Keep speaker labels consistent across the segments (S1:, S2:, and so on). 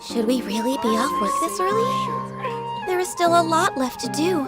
S1: Should we really be off work this early? There is still a lot left to do.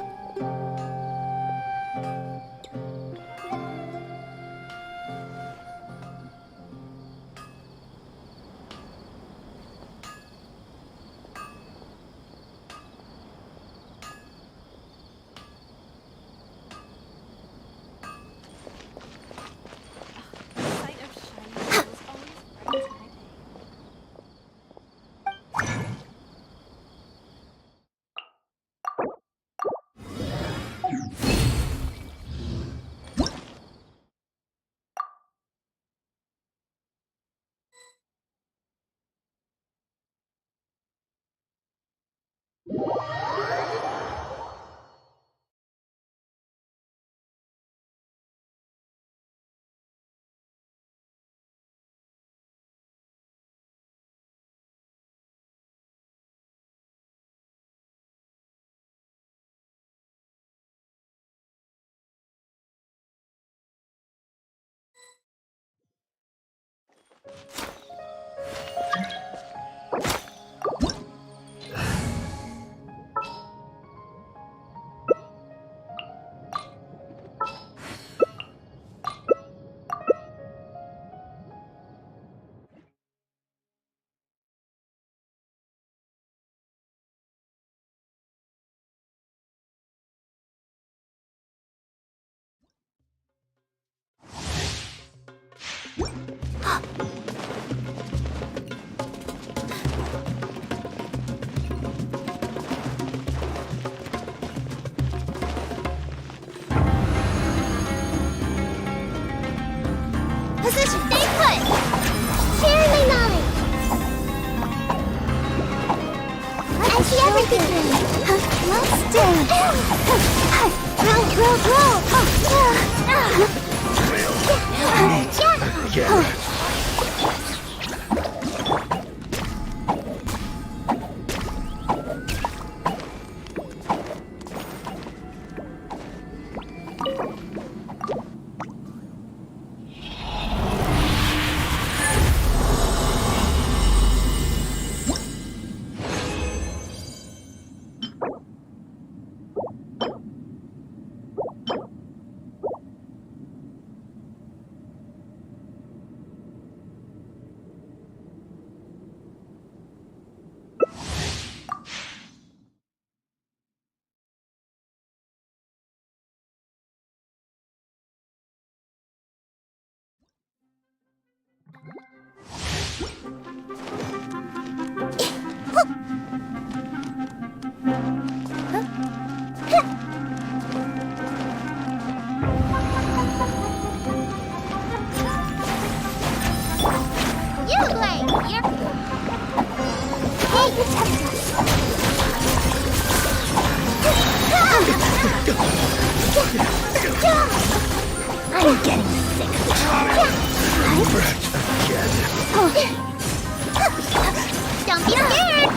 S1: Position, stay put! Sharing my knowledge! I see everything! Let's do it! Roll! I'm getting sick. Don't be scared!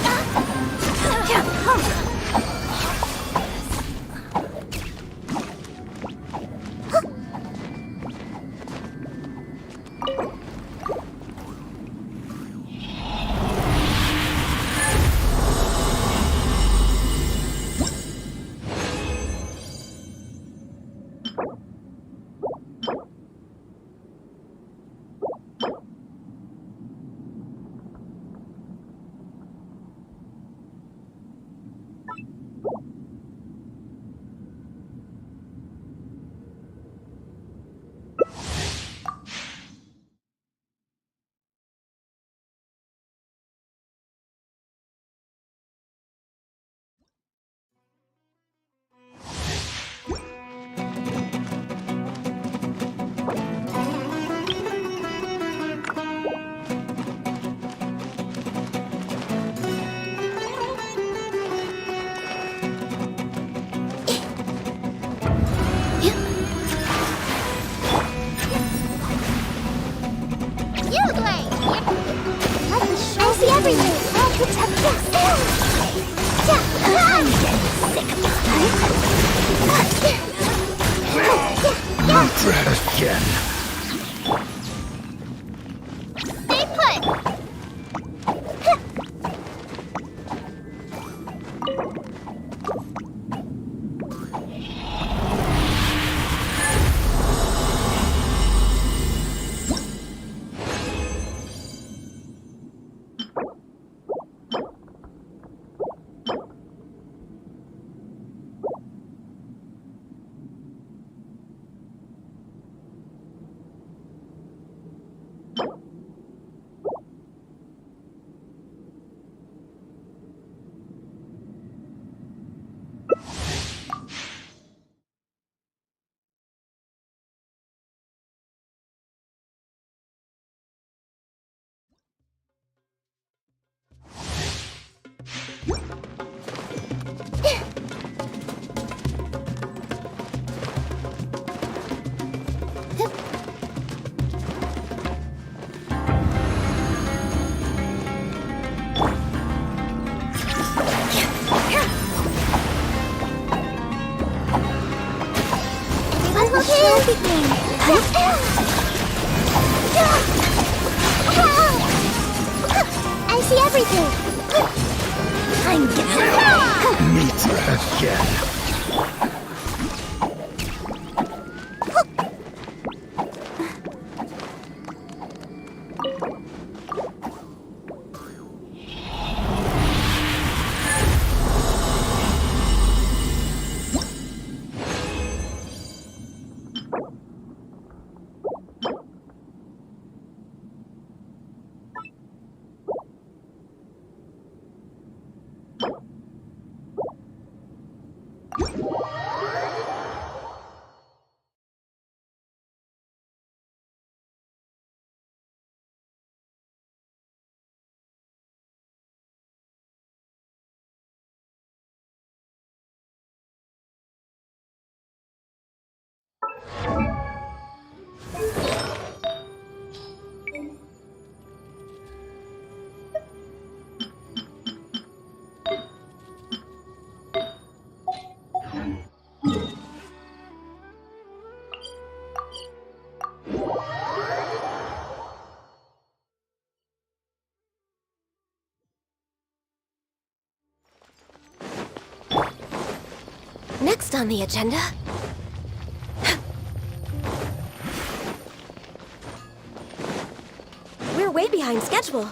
S2: Again.
S1: Stay put! I see everything. I'm getting
S2: Meet again.
S1: Next on the agenda. We're way behind schedule.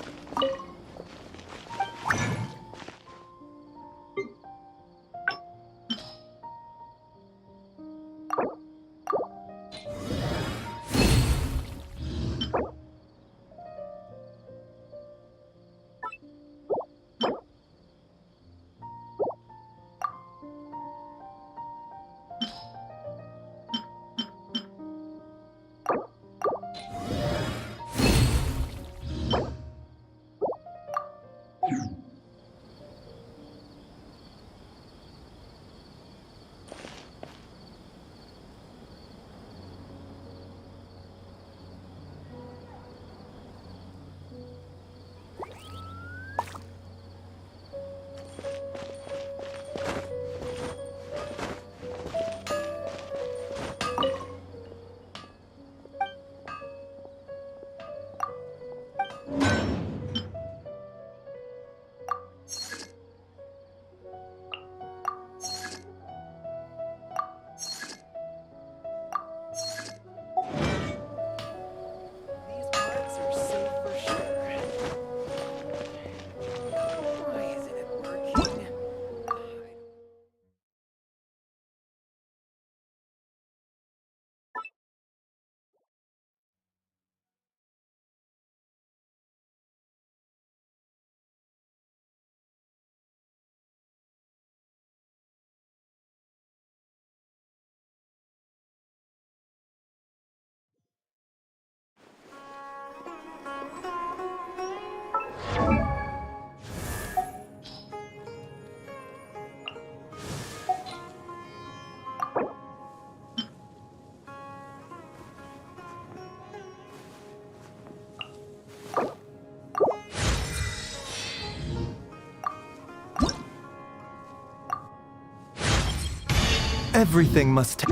S2: Everything must...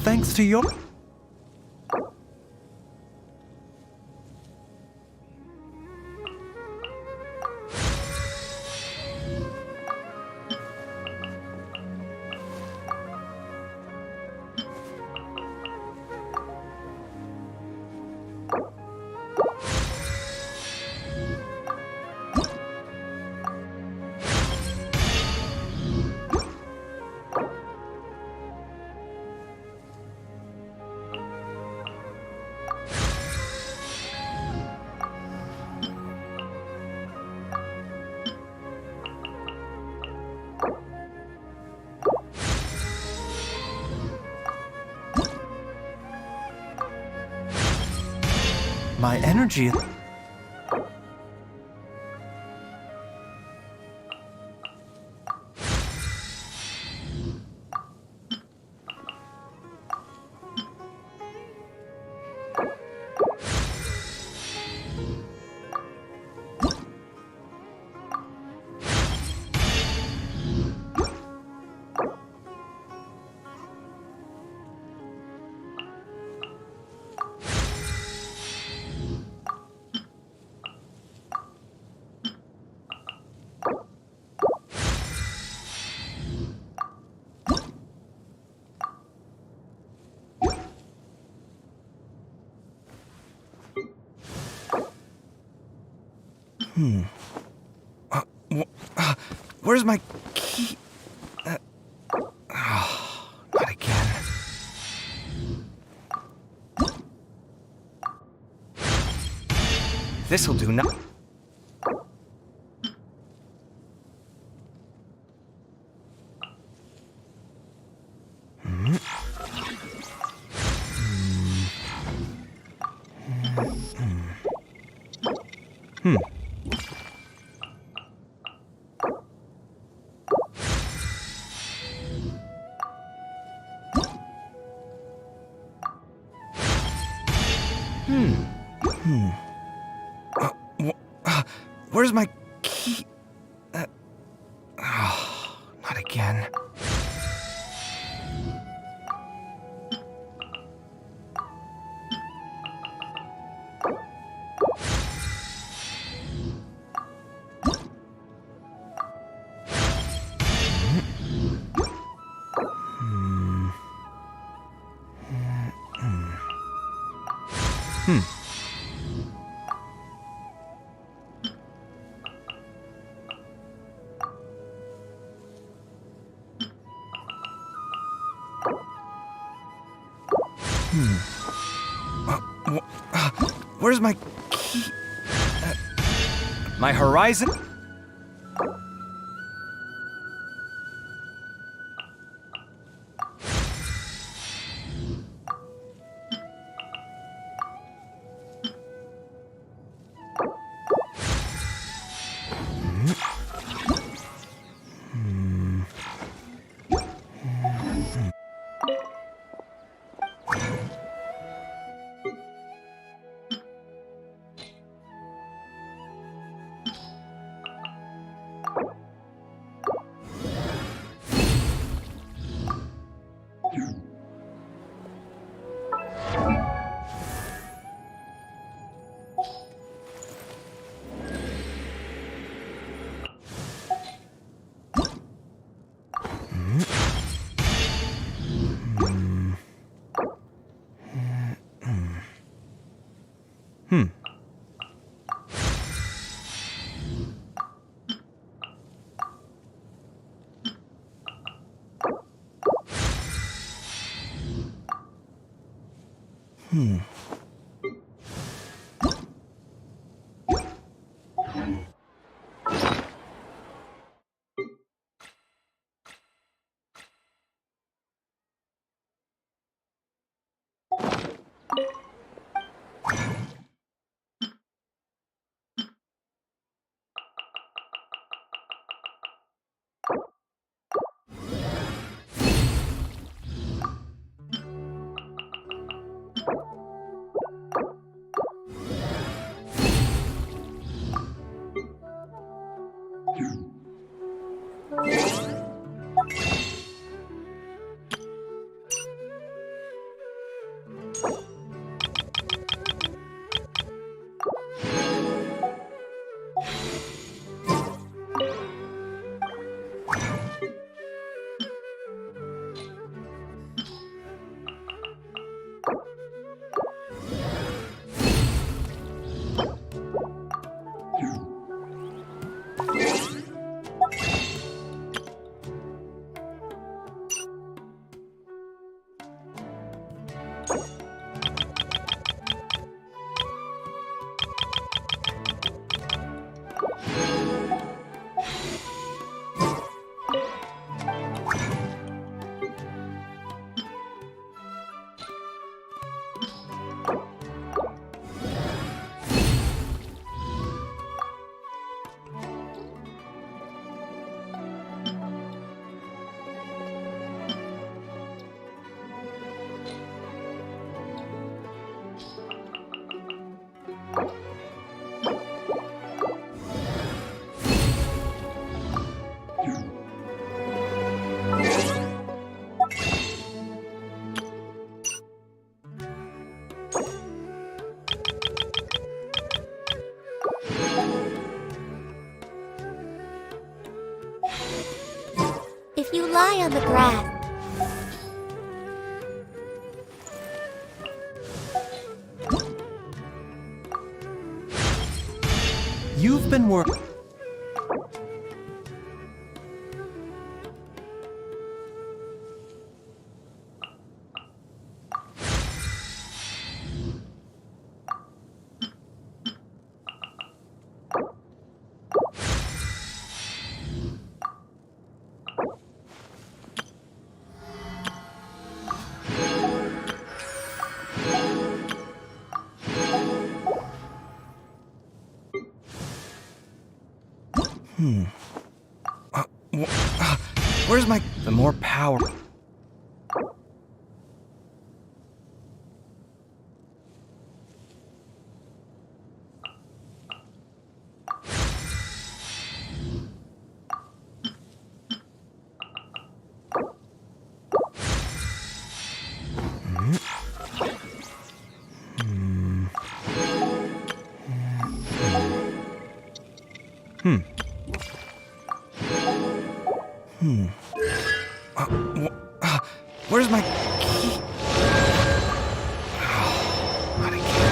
S2: Thanks to your... My energy. Where's my key? Not again. This'll do not. Where's my key? Not again. Where's my key? My horizon?
S1: lie on the grass.
S2: You've been working. Where's my... The more power... Where's my key? Not again.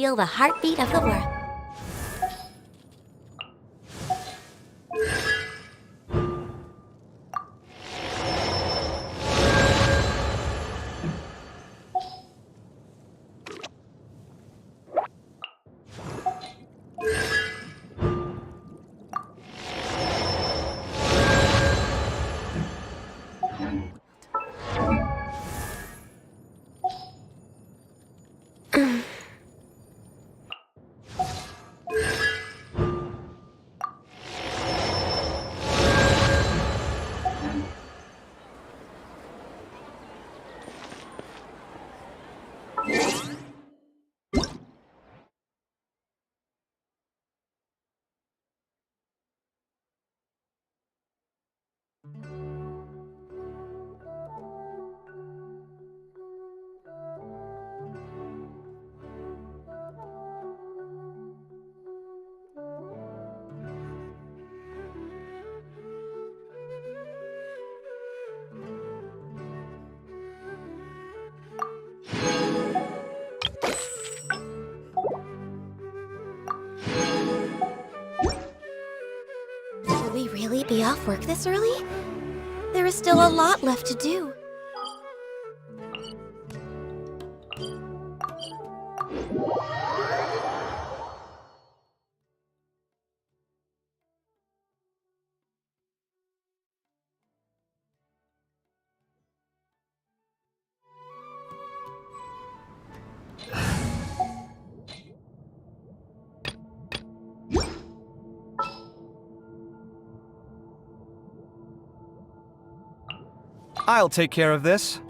S1: feel the heartbeat of the world. Will we really be off work this early? There is still a lot left to do.
S2: I'll take care of this.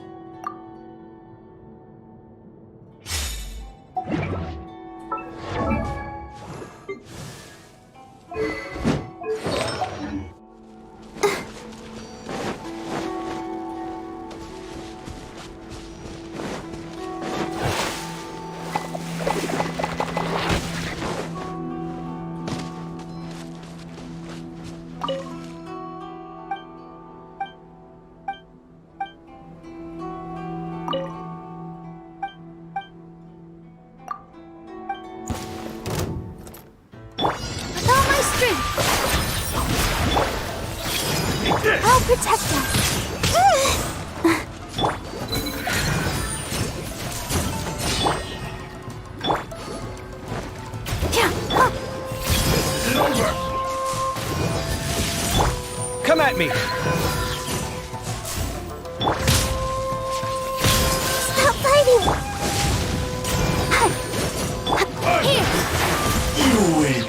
S1: I'll protect us.
S2: Come at me!
S1: Stop fighting! Here!
S3: You win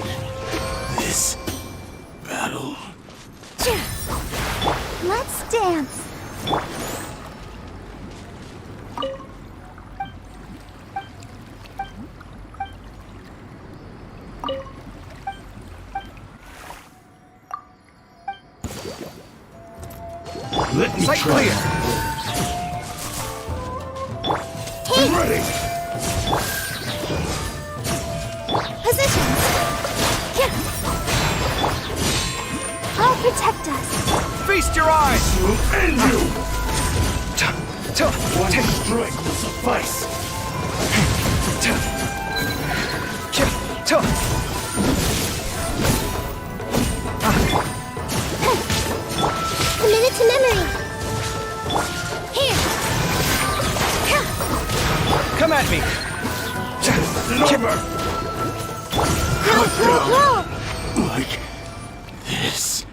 S3: this battle.
S1: Let's dance.
S3: Let me
S2: Sight
S3: try.
S2: clear!
S3: I'm ready.
S1: Position. I'll protect us.
S2: Feast your eyes!
S3: Will end you. One
S2: Take
S3: strike will suffice.
S1: Commit it to memory. Here.
S2: Come at me!
S3: It's over.
S1: Roll.
S3: Like this.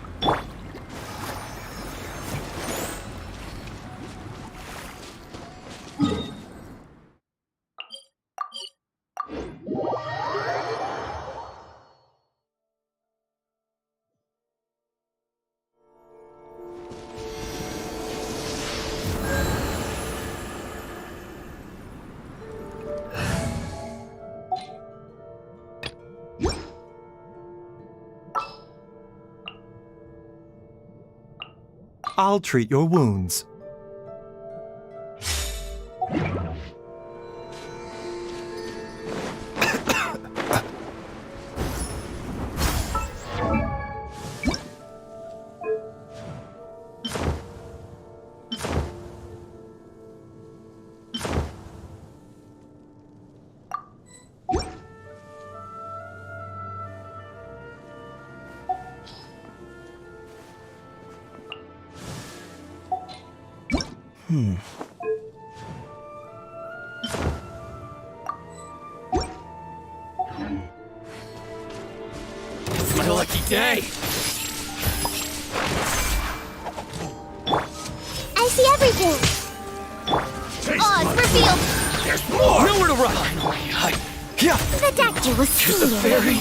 S2: I'll treat your wounds. It's my lucky day!
S1: I see everything. Oz, revealed.
S3: There's more!
S2: Nowhere to run! Yeah!
S1: The doctor will see
S2: The
S1: you.
S2: fairy!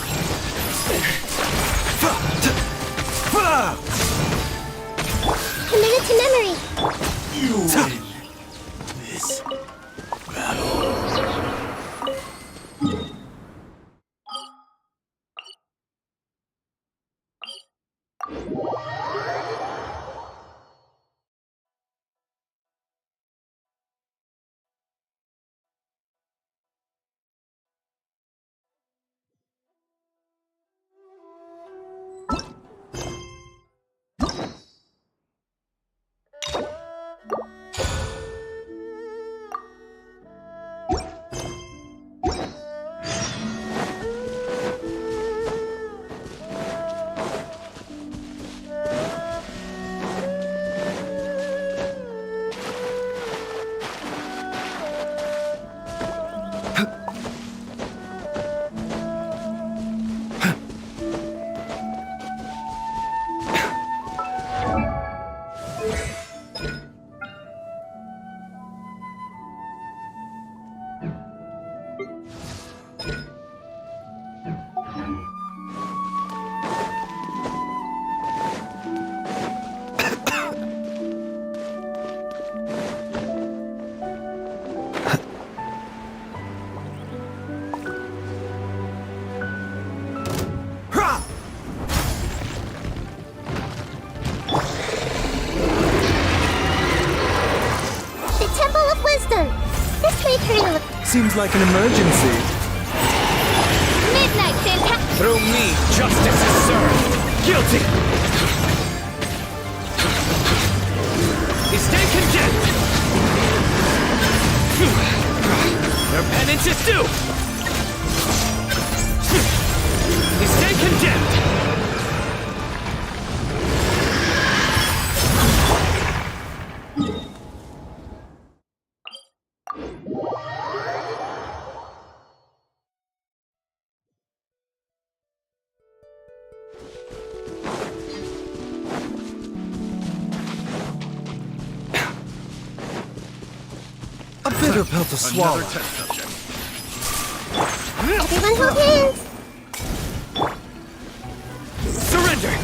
S1: Commit it to memory.
S3: You win this battle.
S1: The Temple of Wisdom. This may turn look.
S2: Seems like an emergency.
S1: Midnight, fantastic.
S2: Through me, justice is served. Guilty! They stay condemned! Their penance is due! They stay condemned! A bitter pill to swallow.
S1: Everyone hold hands.
S2: Surrender!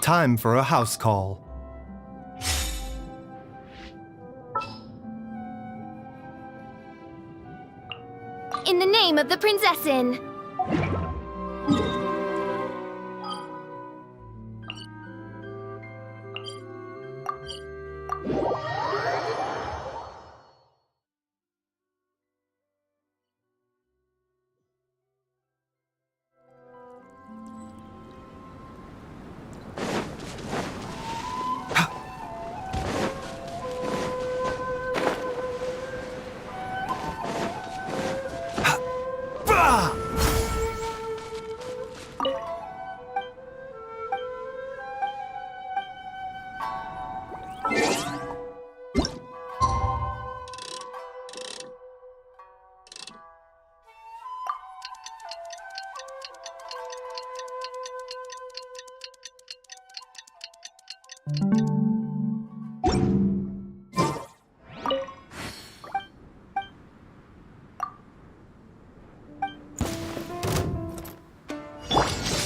S2: Time for a house call.
S1: In the name of the Prinzessin.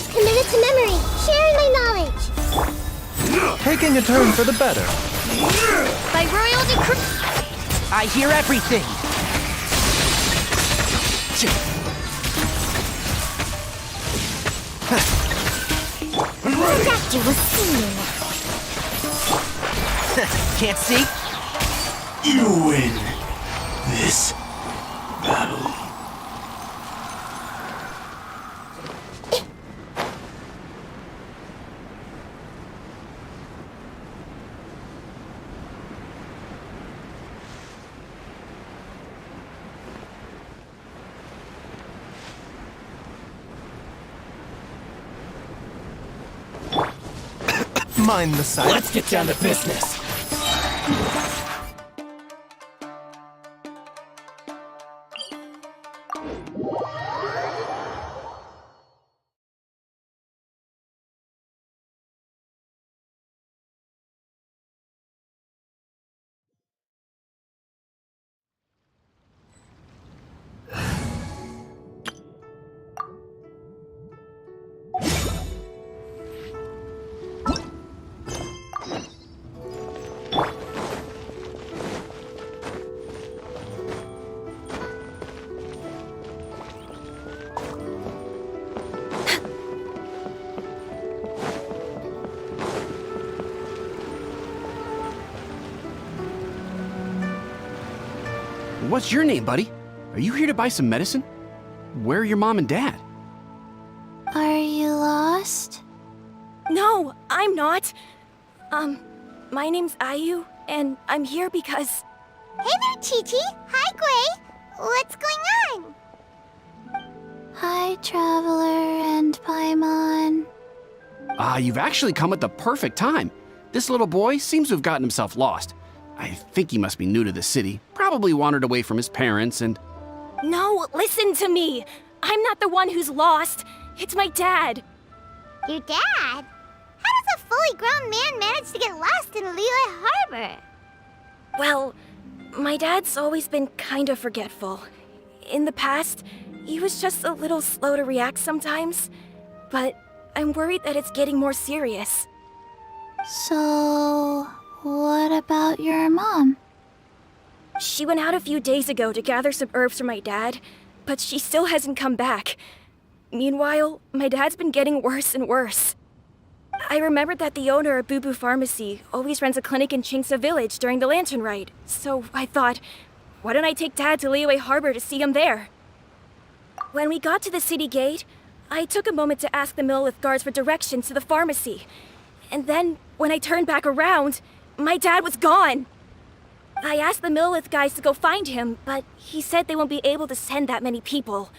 S1: Committed to memory, sharing my knowledge.
S2: Taking a turn for the better.
S1: By royal decree.
S4: I hear everything.
S1: Doctor will see you now.
S4: Can't see?
S3: You win this battle.
S2: Mind the sight.
S4: Let's get down to business. What's your name, buddy? Are you here to buy some medicine? Where are your mom and dad?
S1: Are you lost?
S5: No, I'm not. My name's Ayu, and I'm here because...
S1: Hey there, Chi-Chi. Hi, Gui. What's going on? Hi, Traveler and Paimon.
S4: You've actually come at the perfect time. This little boy seems to have gotten himself lost. I think he must be new to the city, probably wandered away from his parents and...
S5: No, listen to me. I'm not the one who's lost. It's my dad.
S1: Your dad? How does a fully grown man manage to get lost in Liyue Harbor?
S5: Well, my dad's always been kind of forgetful. In the past, he was just a little slow to react sometimes. But I'm worried that it's getting more serious.
S1: So, what about your mom?
S5: She went out a few days ago to gather some herbs for my dad, but she still hasn't come back. Meanwhile, my dad's been getting worse and worse. I remembered that the owner of Boo Boo Pharmacy always runs a clinic in Chingsa Village during the Lantern Ride, so I thought, why don't I take Dad to Liyue Harbor to see him there? When we got to the city gate, I took a moment to ask the Millith guards for directions to the pharmacy. And then, when I turned back around, my dad was gone. I asked the Millith guys to go find him, but he said they won't be able to send that many people.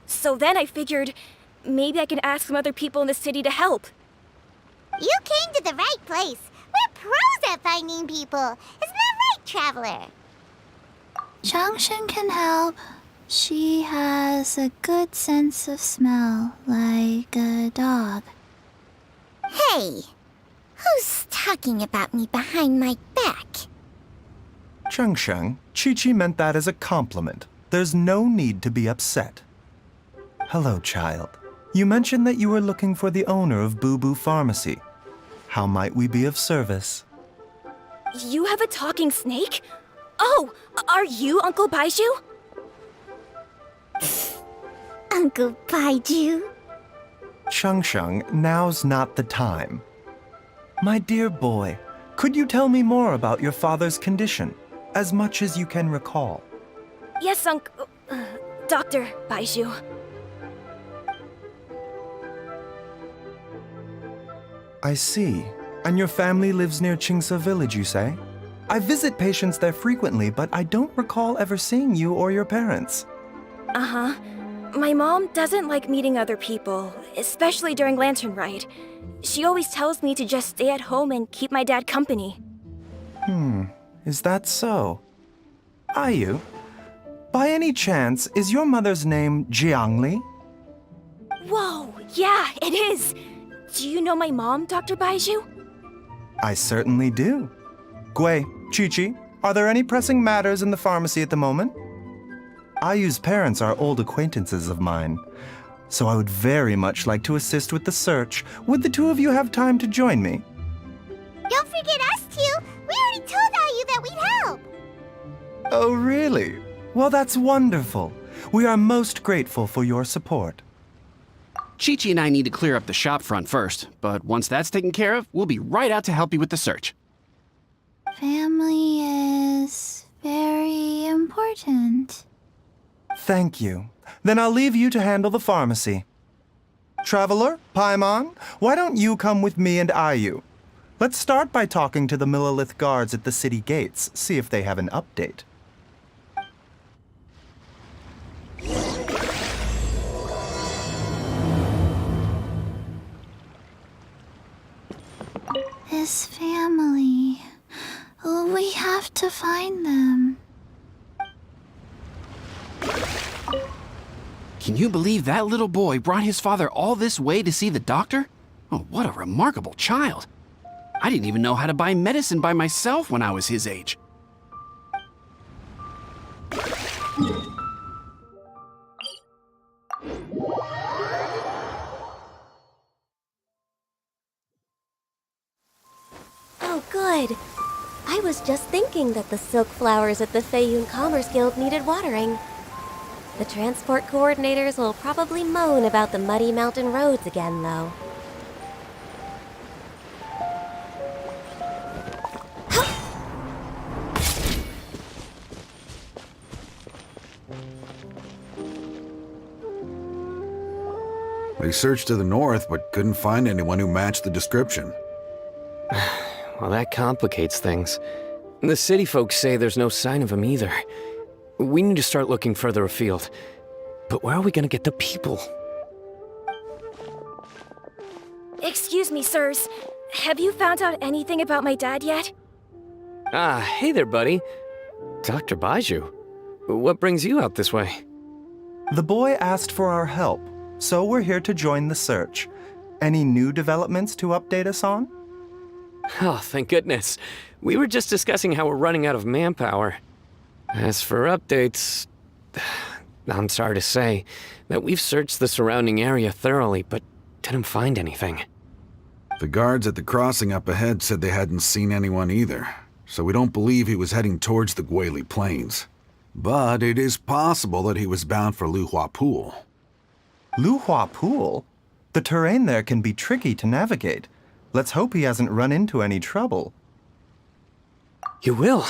S5: So then I figured, maybe I can ask some other people in the city to help.
S1: You came to the right place. We're pros at finding people. Isn't that right, Traveler? Changshin can help. She has a good sense of smell, like a dog. Hey, who's talking about me behind my back?
S2: Chengsheng, Chi-Chi meant that as a compliment. There's no need to be upset. Hello, child. You mentioned that you were looking for the owner of Boo Boo Pharmacy. How might we be of service?
S5: You have a talking snake? Oh, are you Uncle Baizhu?
S1: Uncle Baizhu?
S2: Chengsheng, now's not the time. My dear boy, could you tell me more about your father's condition, as much as you can recall?
S5: Yes, Dr. Baizhu.
S2: I see. And your family lives near Chingsa Village, you say? I visit patients there frequently, but I don't recall ever seeing you or your parents.
S5: Uh-huh. My mom doesn't like meeting other people, especially during Lantern Ride. She always tells me to just stay at home and keep my dad company.
S2: Is that so? Ayu, by any chance, is your mother's name Jiangli?
S5: Whoa, yeah, it is! Do you know my mom, Dr. Baizhu?
S2: I certainly do. Gui, Chi-Chi, are there any pressing matters in the pharmacy at the moment? Ayu's parents are old acquaintances of mine, so I would very much like to assist with the search. Would the two of you have time to join me?
S1: Don't forget us two. We already told Ayu that we'd help.
S2: Oh, really? Well, that's wonderful. We are most grateful for your support.
S4: Chi-Chi and I need to clear up the shop front first, but once that's taken care of, we'll be right out to help you with the search.
S1: Family is very important.
S2: Thank you. Then I'll leave you to handle the pharmacy. Traveler, Paimon, why don't you come with me and Ayu? Let's start by talking to the Millilith guards at the city gates, see if they have an update.
S1: His family. We have to find them.
S4: Can you believe that little boy brought his father all this way to see the doctor? Oh, what a remarkable child. I didn't even know how to buy medicine by myself when I was his age.
S6: Oh, good. I was just thinking that the silk flowers at the Feiyun Commerce Guild needed watering. The transport coordinators will probably moan about the muddy mountain roads again, though.
S7: We searched to the north, but couldn't find anyone who matched the description.
S8: Well, that complicates things. The city folks say there's no sign of him either. We need to start looking further afield. But where are we gonna get the people?
S5: Excuse me, sirs. Have you found out anything about my dad yet?
S8: Ah, hey there, buddy. Dr. Baizhu. What brings you out this way?
S2: The boy asked for our help, so we're here to join the search. Any new developments to update us on?
S8: Oh, thank goodness. We were just discussing how we're running out of manpower. As for updates, I'm sorry to say that we've searched the surrounding area thoroughly, but didn't find anything.
S7: The guards at the crossing up ahead said they hadn't seen anyone either, so we don't believe he was heading towards the Guili Plains. But it is possible that he was bound for Luhua Pool.
S2: Luhua Pool? The terrain there can be tricky to navigate. Let's hope he hasn't run into any trouble.
S8: You will?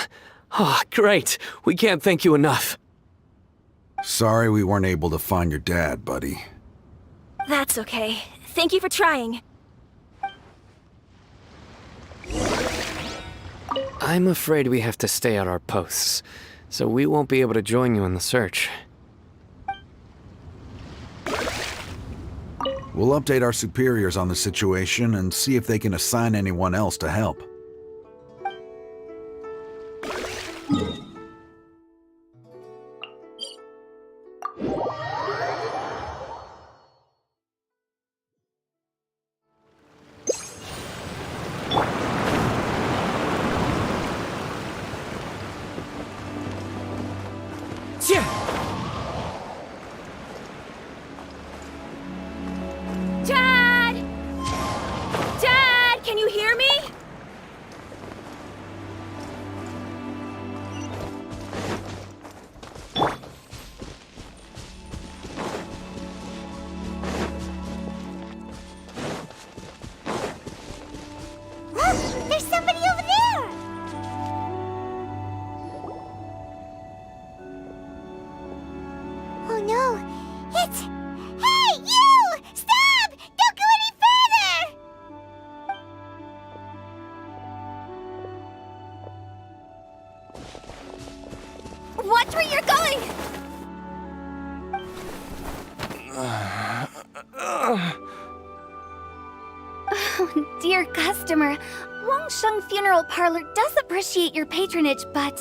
S8: Oh, great. We can't thank you enough.
S7: Sorry we weren't able to find your dad, buddy.
S5: That's okay. Thank you for trying.
S8: I'm afraid we have to stay at our posts, so we won't be able to join you in the search.
S7: We'll update our superiors on the situation and see if they can assign anyone else to help.
S5: Dad! Dad, can you hear me?
S1: Look! There's somebody over there! Oh no! It's... Hey, you! Stop! Don't go any further! Watch where you're going! Oh, dear customer. Wangsheng Funeral Parlor does appreciate your patronage, but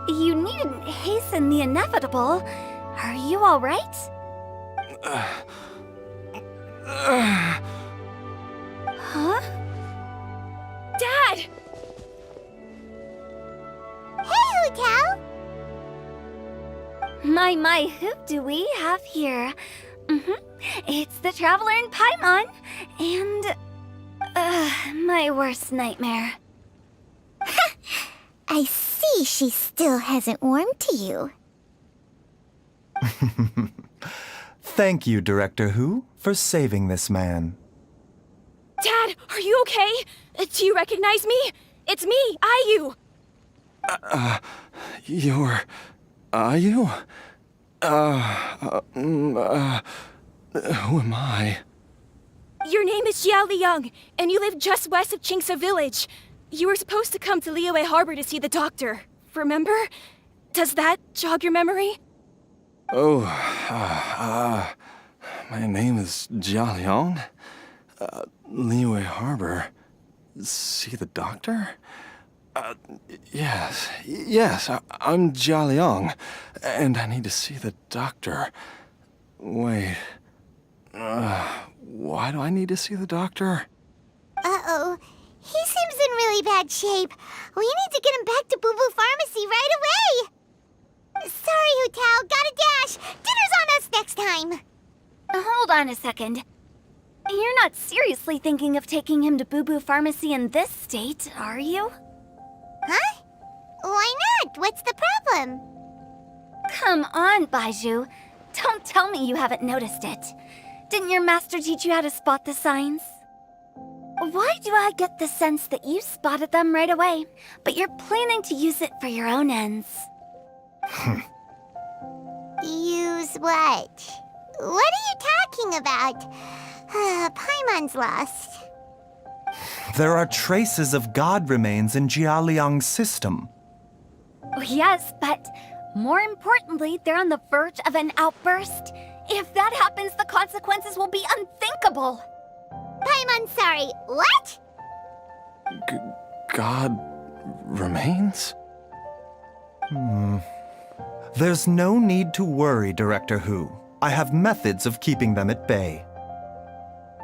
S1: you needn't hasten the inevitable. Are you all right? Huh?
S5: Dad!
S1: Hey, Hu Tao! My, who do we have here? It's the Traveler in Paimon, and... my worst nightmare. I see she still hasn't warmed to you.
S2: Thank you, Director Who, for saving this man.
S5: Dad, are you okay? Do you recognize me? It's me, Ayu.
S2: Are you? Who am I?
S5: Your name is Jia Liang, and you live just west of Chingsa village. You were supposed to come to Liyue Harbor to see the doctor. Remember? Does that jog your memory?
S2: Oh, my name is Jia Liang. Liyue Harbor. See the doctor? Yes, I'm Jia Liang, and I need to see the doctor. Wait, why do I need to see the doctor?
S1: Uh-oh. He seems in really bad shape. We need to get him back to Boo Boo Pharmacy right away! Sorry, Hu Tao. Gotta dash. Dinner's on us next time.
S9: Hold on a second. You're not seriously thinking of taking him to Boo Boo Pharmacy in this state, are you?
S1: Huh? Why not? What's the problem?
S9: Come on, Baizhu. Don't tell me you haven't noticed it. Didn't your master teach you how to spot the signs? Why do I get the sense that you spotted them right away, but you're planning to use it for your own ends?
S1: Use what? What are you talking about? Paimon's lost.
S2: There are traces of god remains in Jia Liang's system.
S9: Yes, but more importantly, they're on the verge of an outburst. If that happens, the consequences will be unthinkable.
S1: Paimon, sorry. What?
S2: God remains? There's no need to worry, Director Who. I have methods of keeping them at bay.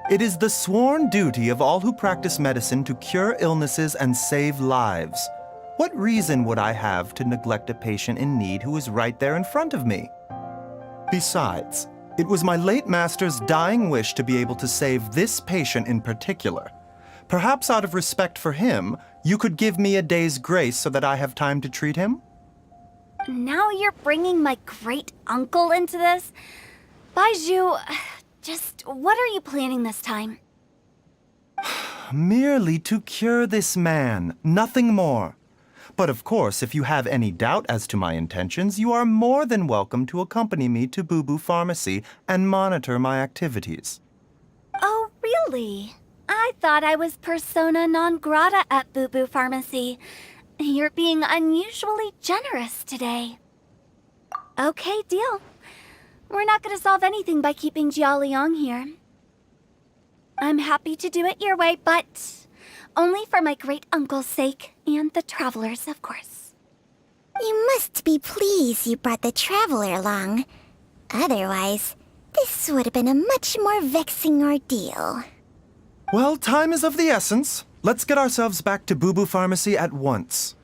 S2: It is the sworn duty of all who practice medicine to cure illnesses and save lives. What reason would I have to neglect a patient in need who is right there in front of me? Besides, it was my late master's dying wish to be able to save this patient in particular. Perhaps out of respect for him, you could give me a day's grace so that I have time to treat him?
S9: Now you're bringing my great-uncle into this? Baizhu, just what are you planning this time?
S2: Merely to cure this man, nothing more. But of course, if you have any doubt as to my intentions, you are more than welcome to accompany me to Boo Boo Pharmacy and monitor my activities.
S9: Oh, really? I thought I was persona non grata at Boo Boo Pharmacy. You're being unusually generous today. Okay, deal. We're not going to solve anything by keeping Jia Liang here. I'm happy to do it your way, but only for my great-uncle's sake and the travelers, of course.
S1: You must be pleased you brought the traveler along. Otherwise, this would have been a much more vexing ordeal.
S2: Well, time is of the essence. Let's get ourselves back to Boo Boo Pharmacy at once.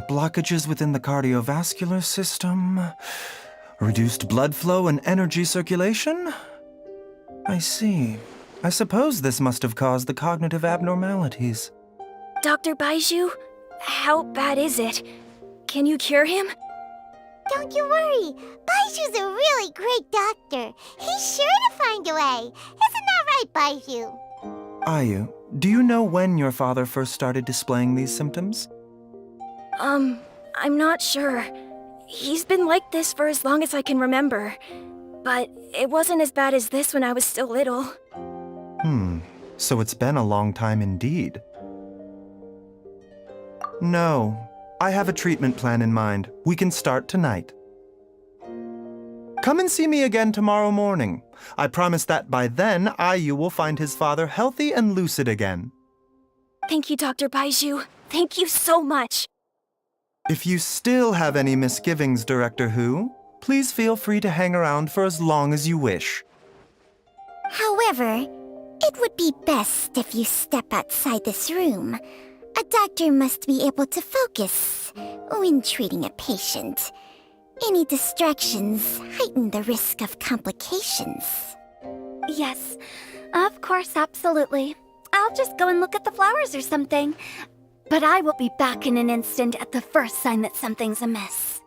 S2: Blockages within the cardiovascular system, reduced blood flow and energy circulation? I see. I suppose this must have caused the cognitive abnormalities.
S5: Dr. Baizhu, how bad is it? Can you cure him?
S1: Don't you worry. Baizhu's a really great doctor. He's sure to find a way. Isn't that right, Baizhu?
S2: Ayu, do you know when your father first started displaying these symptoms?
S5: I'm not sure. He's been like this for as long as I can remember. But it wasn't as bad as this when I was still little.
S2: So it's been a long time indeed. No, I have a treatment plan in mind. We can start tonight. Come and see me again tomorrow morning. I promise that by then, Ayu will find his father healthy and lucid again.
S5: Thank you, Dr. Baizhu. Thank you so much.
S2: If you still have any misgivings, Director Who, please feel free to hang around for as long as you wish.
S1: However, it would be best if you step outside this room. A doctor must be able to focus when treating a patient. Any distractions heighten the risk of complications.
S9: Yes, of course, absolutely. I'll just go and look at the flowers or something. But I will be back in an instant at the first sign that something's amiss.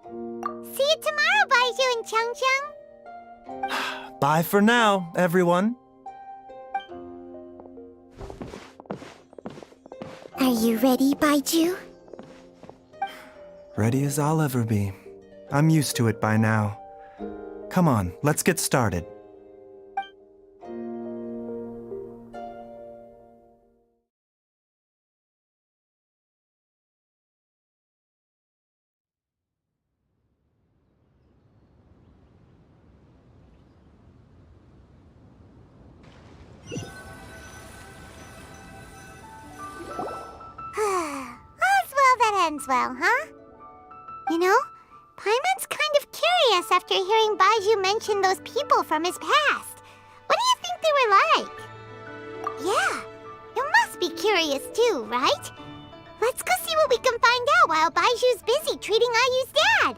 S1: See you tomorrow, Baizhu and Changcheng.
S2: Bye for now, everyone.
S1: Are you ready, Baizhu?
S2: Ready as I'll ever be. I'm used to it by now. Come on, let's get started.
S1: All's well that ends well, huh? You know, Paimon's kind of curious after hearing Baizhu mention those people from his past. What do you think they were like? Yeah, you must be curious too, right? Let's go see what we can find out while Baizhu's busy treating Ayu's dad.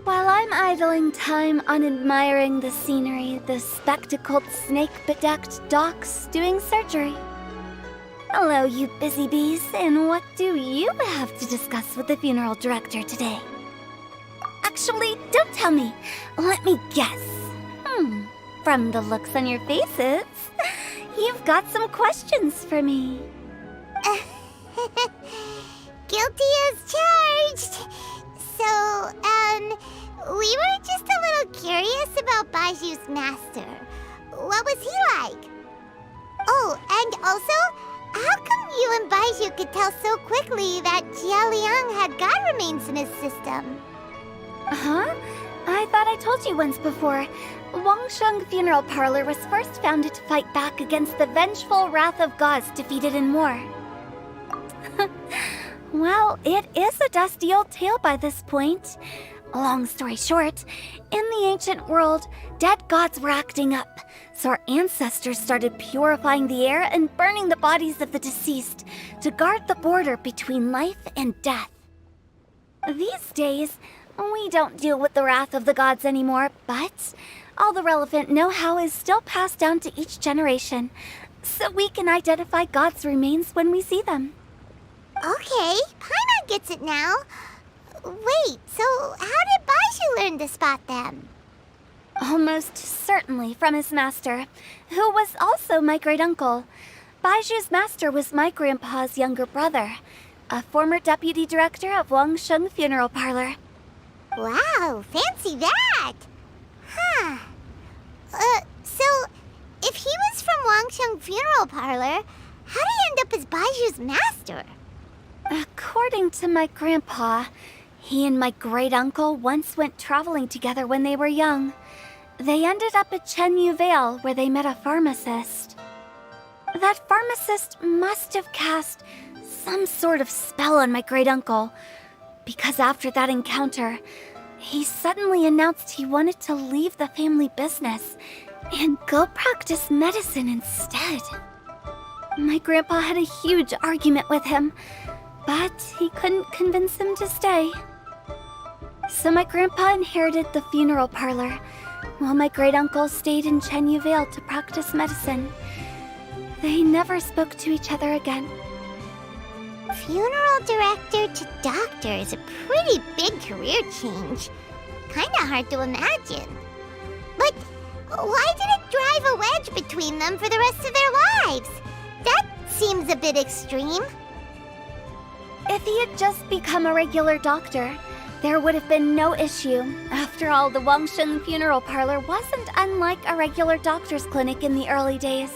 S9: While I'm idling time on admiring the scenery, the spectacled snake-bedecked docs doing surgery. Hello, you busy bees, and what do you have to discuss with the funeral director today? Actually, don't tell me. Let me guess. From the looks on your faces, you've got some questions for me.
S1: Guilty as charged. So, we were just a little curious about Baiju's master. What was he like? Oh, and also, how come you and Baizhu could tell so quickly that Jia Liang had god remains in his system?
S9: Huh? I thought I told you once before. Wangsheng Funeral Parlor was first founded to fight back against the vengeful wrath of gods defeated in war. Well, it is a dusty old tale by this point. Long story short, in the ancient world, dead gods were acting up, so our ancestors started purifying the air and burning the bodies of the deceased to guard the border between life and death. These days, we don't deal with the wrath of the gods anymore, but all the relevant know-how is still passed down to each generation, so we can identify gods' remains when we see them.
S1: Okay, Paimon gets it now. Wait, so how did Baizhu learn to spot them?
S9: Almost certainly from his master, who was also my great-uncle. Baiju's master was my grandpa's younger brother, a former deputy director of Wangsheng Funeral Parlor.
S1: Wow, fancy that! Huh. So, if he was from Wangsheng Funeral Parlor, how did he end up as Baiju's master?
S9: According to my grandpa, he and my great-uncle once went traveling together when they were young. They ended up at Chenyu Vale, where they met a pharmacist. That pharmacist must have cast some sort of spell on my great-uncle, because after that encounter, he suddenly announced he wanted to leave the family business and go practice medicine instead. My grandpa had a huge argument with him, but he couldn't convince him to stay. So my grandpa inherited the funeral parlor, while my great-uncle stayed in Chenyu Vale to practice medicine. They never spoke to each other again.
S1: Funeral director to doctor is a pretty big career change. Kinda hard to imagine. But why did it drive a wedge between them for the rest of their lives? That seems a bit extreme.
S9: If he had just become a regular doctor, there would have been no issue. After all, the Wangsheng Funeral Parlor wasn't unlike a regular doctor's clinic in the early days.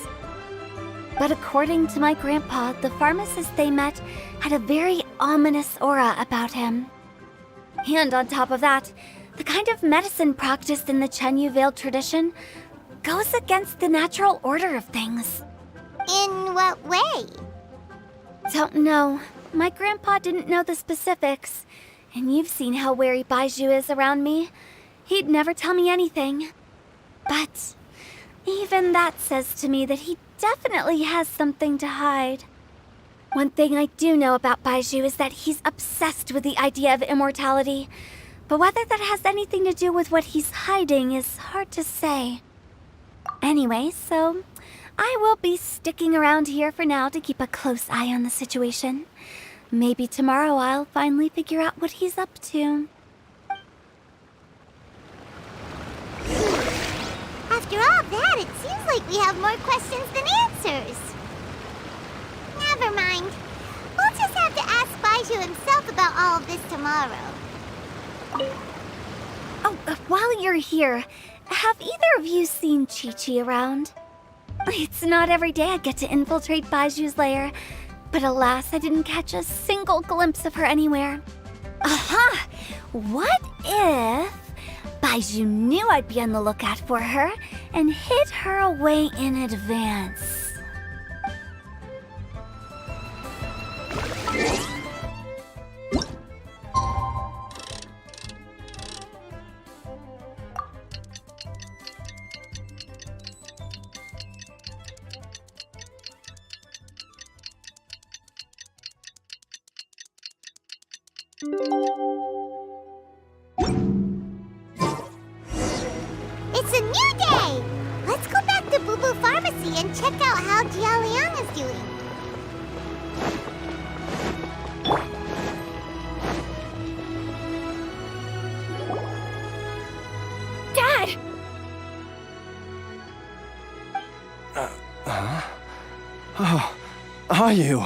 S9: But according to my grandpa, the pharmacist they met had a very ominous aura about him. And on top of that, the kind of medicine practiced in the Chenyu Vale tradition goes against the natural order of things.
S1: In what way?
S9: Don't know. My grandpa didn't know the specifics. And you've seen how wary Baizhu is around me. He'd never tell me anything. But even that says to me that he definitely has something to hide. One thing I do know about Baizhu is that he's obsessed with the idea of immortality. But whether that has anything to do with what he's hiding is hard to say. Anyway, so I will be sticking around here for now to keep a close eye on the situation. Maybe tomorrow I'll finally figure out what he's up to.
S1: After all that, it seems like we have more questions than answers. Never mind. We'll just have to ask Baizhu himself about all of this tomorrow.
S9: Oh, while you're here, have either of you seen Chi-Chi around? It's not every day I get to infiltrate Baizhu's lair, but alas, I didn't catch a single glimpse of her anywhere. Aha! What if Baizhu knew I'd be on the lookout for her and hid her away in advance?
S1: It's a new day! Let's go back to Boo Boo Pharmacy and check out how Jia Liang is doing.
S5: Dad!
S2: Oh, are you?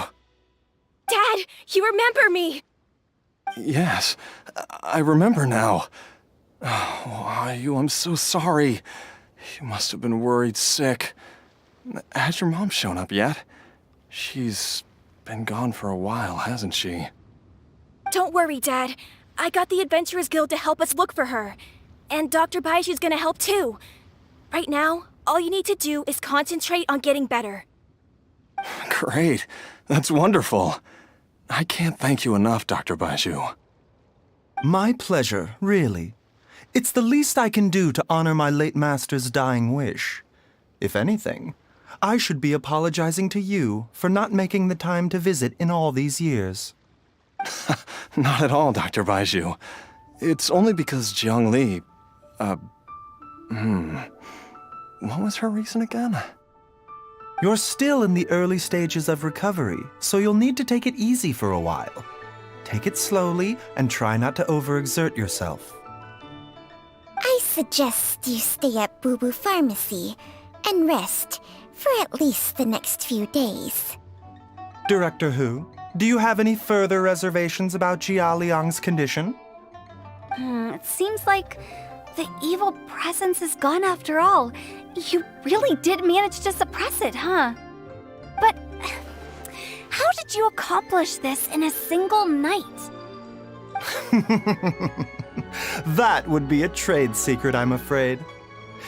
S5: Dad, you remember me!
S2: Yes, I remember now. Oh, are you? I'm so sorry. You must have been worried sick. Has your mom shown up yet? She's been gone for a while, hasn't she?
S5: Don't worry, Dad. I got the Adventurers Guild to help us look for her. And Dr. Baizhu's gonna help too. Right now, all you need to do is concentrate on getting better.
S2: Great. That's wonderful. I can't thank you enough, Dr. Baizhu. My pleasure, really. It's the least I can do to honor my late master's dying wish. If anything, I should be apologizing to you for not making the time to visit in all these years. Not at all, Dr. Baizhu. It's only because Jiang Li... What was her reason again? You're still in the early stages of recovery, so you'll need to take it easy for a while. Take it slowly and try not to overexert yourself.
S1: I suggest you stay at Boo Boo Pharmacy and rest for at least the next few days.
S2: Director Hu, do you have any further reservations about Jia Liang's condition?
S9: It seems like the evil presence is gone after all. You really did manage to suppress it, huh? But how did you accomplish this in a single night?
S2: That would be a trade secret, I'm afraid.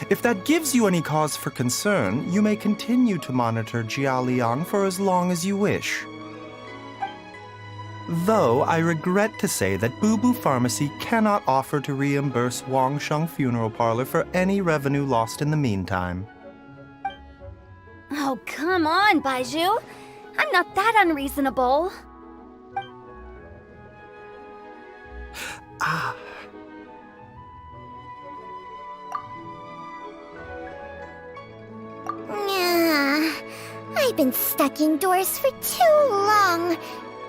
S2: If that gives you any cause for concern, you may continue to monitor Jia Liang for as long as you wish. Though I regret to say that Boo Boo Pharmacy cannot offer to reimburse Wang Sheng Funeral Parlor for any revenue lost in the meantime.
S9: Oh, come on, Baizhu. I'm not that unreasonable.
S1: I've been stuck indoors for too long.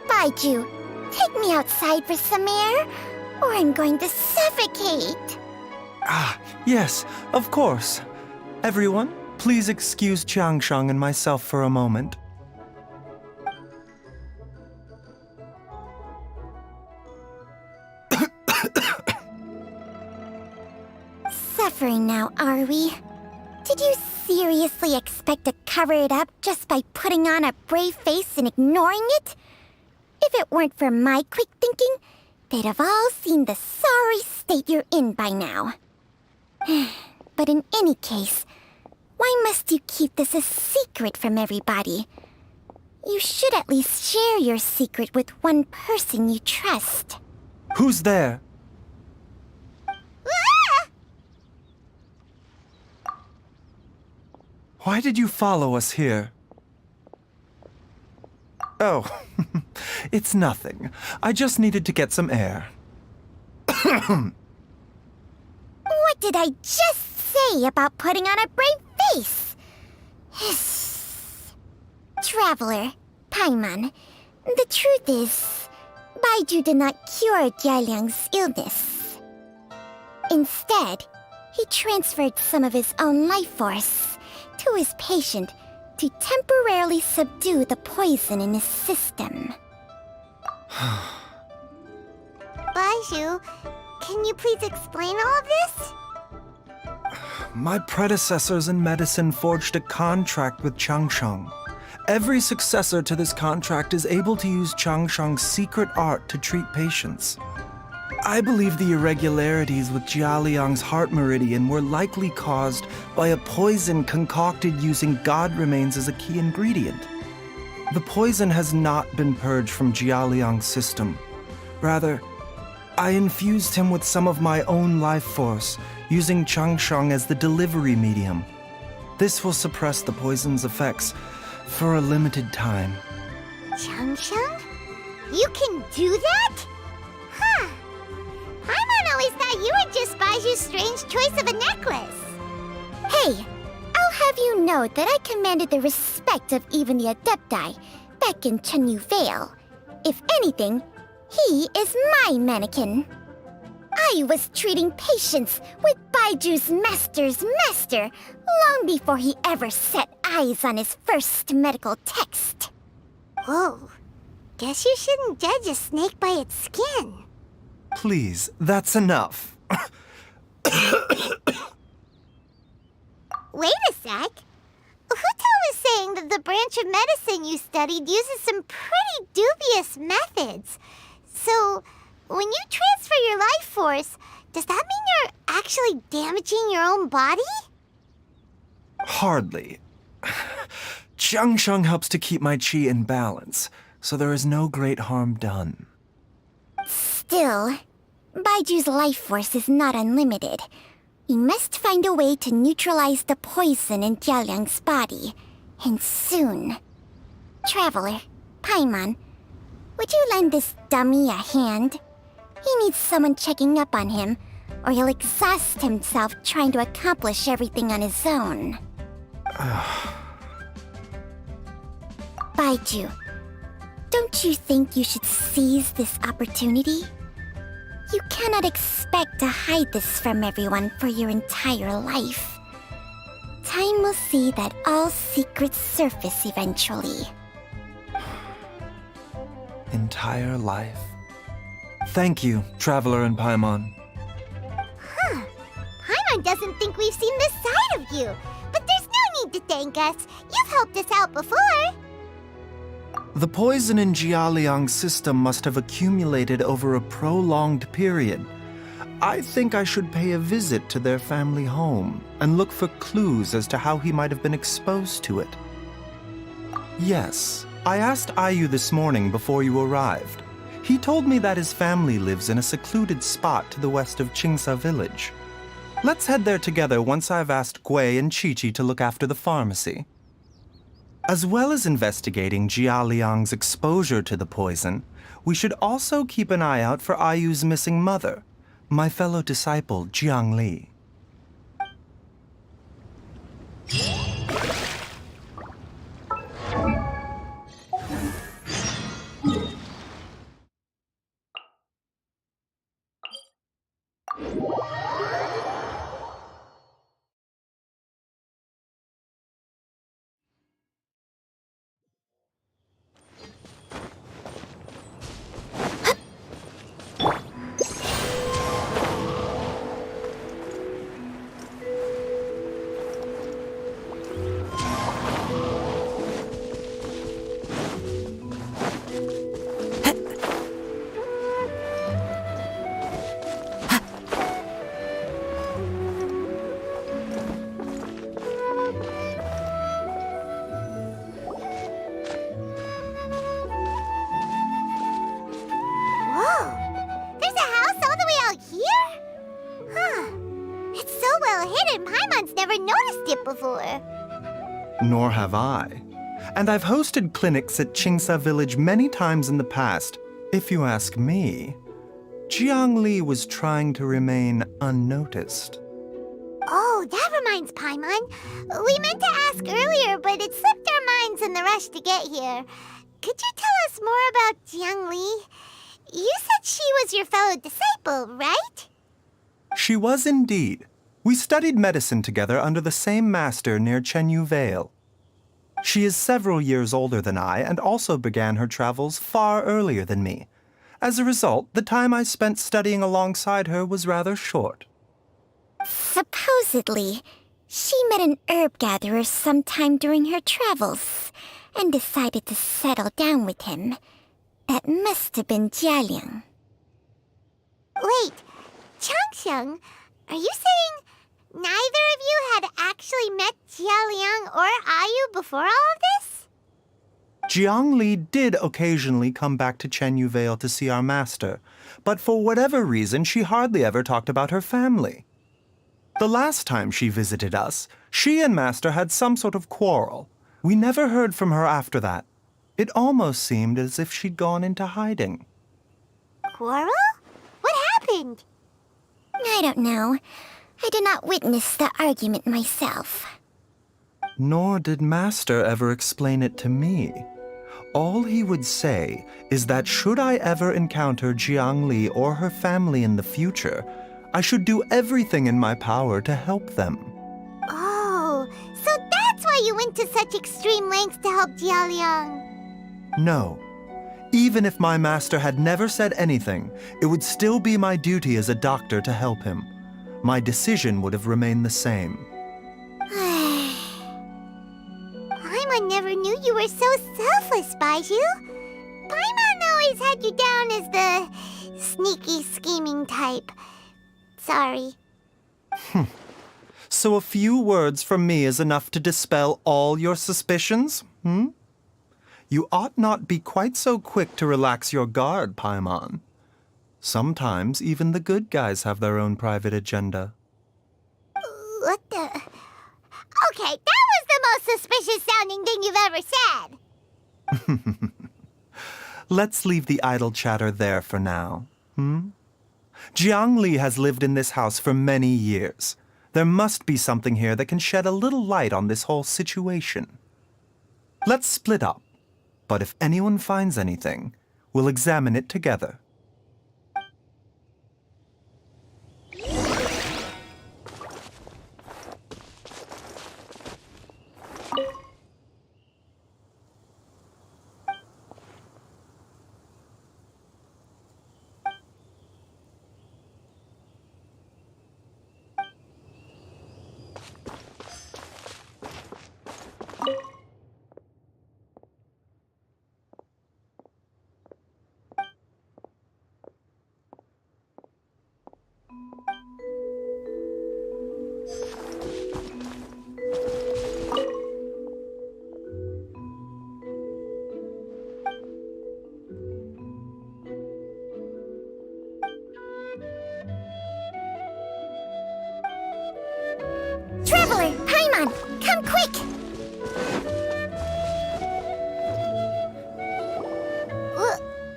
S1: Baizhu, take me outside for some air, or I'm going to suffocate.
S2: Yes, of course. Everyone, please excuse Changsheng and myself for a moment.
S1: Suffering now, are we? Did you seriously expect to cover it up just by putting on a brave face and ignoring it? If it weren't for my quick thinking, they'd have all seen the sorry state you're in by now. But in any case, why must you keep this a secret from everybody? You should at least share your secret with one person you trust.
S2: Who's there?
S1: Ah!
S2: Why did you follow us here? Oh, it's nothing. I just needed to get some air.
S1: What did I just say about putting on a brave face? Traveler, Paimon, the truth is, Baizhu did not cure Jialiang's illness. Instead, he transferred some of his own life force to his patient to temporarily subdue the poison in his system. Baizhu, can you please explain all of this?
S2: My predecessors in medicine forged a contract with Changsheng. Every successor to this contract is able to use Changsheng's secret art to treat patients. I believe the irregularities with Jialiang's heart meridian were likely caused by a poison concocted using god remains as a key ingredient. The poison has not been purged from Jialiang's system. Rather, I infused him with some of my own life force, using Changsheng as the delivery medium. This will suppress the poison's effects for a limited time.
S1: Changsheng? You can do that? Huh. Paimon always thought you were just Baizhu's strange choice of a necklace. Hey, I'll have you know that I commanded the respect of even the Adepti back in Chenyu Vale. If anything, he is my mannequin. I was treating patients with Baiju's master's master long before he ever set eyes on his first medical text. Whoa. Guess you shouldn't judge a snake by its skin.
S2: Please, that's enough.
S1: Wait a sec. Huto was saying that the branch of medicine you studied uses some pretty dubious methods. So, when you transfer your life force, does that mean you're actually damaging your own body?
S2: Hardly. Changsheng helps to keep my chi in balance, so there is no great harm done.
S1: Still, Baiju's life force is not unlimited. We must find a way to neutralize the poison in Jialiang's body, and soon. Traveler, Paimon, would you lend this dummy a hand? He needs someone checking up on him, or he'll exhaust himself trying to accomplish everything on his own. Baizhu, don't you think you should seize this opportunity? You cannot expect to hide this from everyone for your entire life. Time will see that all secrets surface eventually.
S2: Entire life. Thank you, Traveler and Paimon.
S1: Huh. Paimon doesn't think we've seen this side of you. But there's no need to thank us. You've helped us out before.
S2: The poison in Jialiang's system must have accumulated over a prolonged period. I think I should pay a visit to their family home and look for clues as to how he might have been exposed to it. Yes, I asked Ayu this morning before you arrived. He told me that his family lives in a secluded spot to the west of Qingsa village. Let's head there together once I've asked Gui and Qiqi to look after the pharmacy. As well as investigating Jialiang's exposure to the poison, we should also keep an eye out for Ayu's missing mother, my fellow disciple Jiang Li.
S1: before.
S2: Nor have I. And I've hosted clinics at Qingsa Village many times in the past. If you ask me, Jiangli was trying to remain unnoticed.
S1: Oh, that reminds Paimon. We meant to ask earlier, but it slipped our minds in the rush to get here. Could you tell us more about Jiang Li? You said she was your fellow disciple, right?
S2: She was indeed. We studied medicine together under the same master near Chenyu Vale. She is several years older than I and also began her travels far earlier than me. As a result, the time I spent studying alongside her was rather short.
S1: Supposedly, she met an herb gatherer sometime during her travels and decided to settle down with him. That must have been Jialiang. Wait, Changxiang, are you saying neither of you had actually met Jialiang or Ayu before all of this?
S2: Jiang Li did occasionally come back to Chenyu Vale to see our master, but for whatever reason, she hardly ever talked about her family. The last time she visited us, she and Master had some sort of quarrel. We never heard from her after that. It almost seemed as if she'd gone into hiding.
S1: Quarrel? What happened? I don't know. I did not witness the argument myself.
S2: Nor did Master ever explain it to me. All he would say is that should I ever encounter Jiang Li or her family in the future, I should do everything in my power to help them.
S1: Oh, so that's why you went to such extreme lengths to help Jialiang.
S2: No. Even if my master had never said anything, it would still be my duty as a doctor to help him. My decision would have remained the same.
S1: Paimon never knew you were so selfless, Baizhu. Paimon always had you down as the sneaky, scheming type. Sorry.
S2: So a few words from me is enough to dispel all your suspicions, You ought not be quite so quick to relax your guard, Paimon. Sometimes even the good guys have their own private agenda.
S1: What the... Okay, that was the most suspicious sounding thing you've ever said.
S2: Let's leave the idle chatter there for now, Jiang Li has lived in this house for many years. There must be something here that can shed a little light on this whole situation. Let's split up, but if anyone finds anything, we'll examine it together.
S1: Traveler, Paimon, come quick!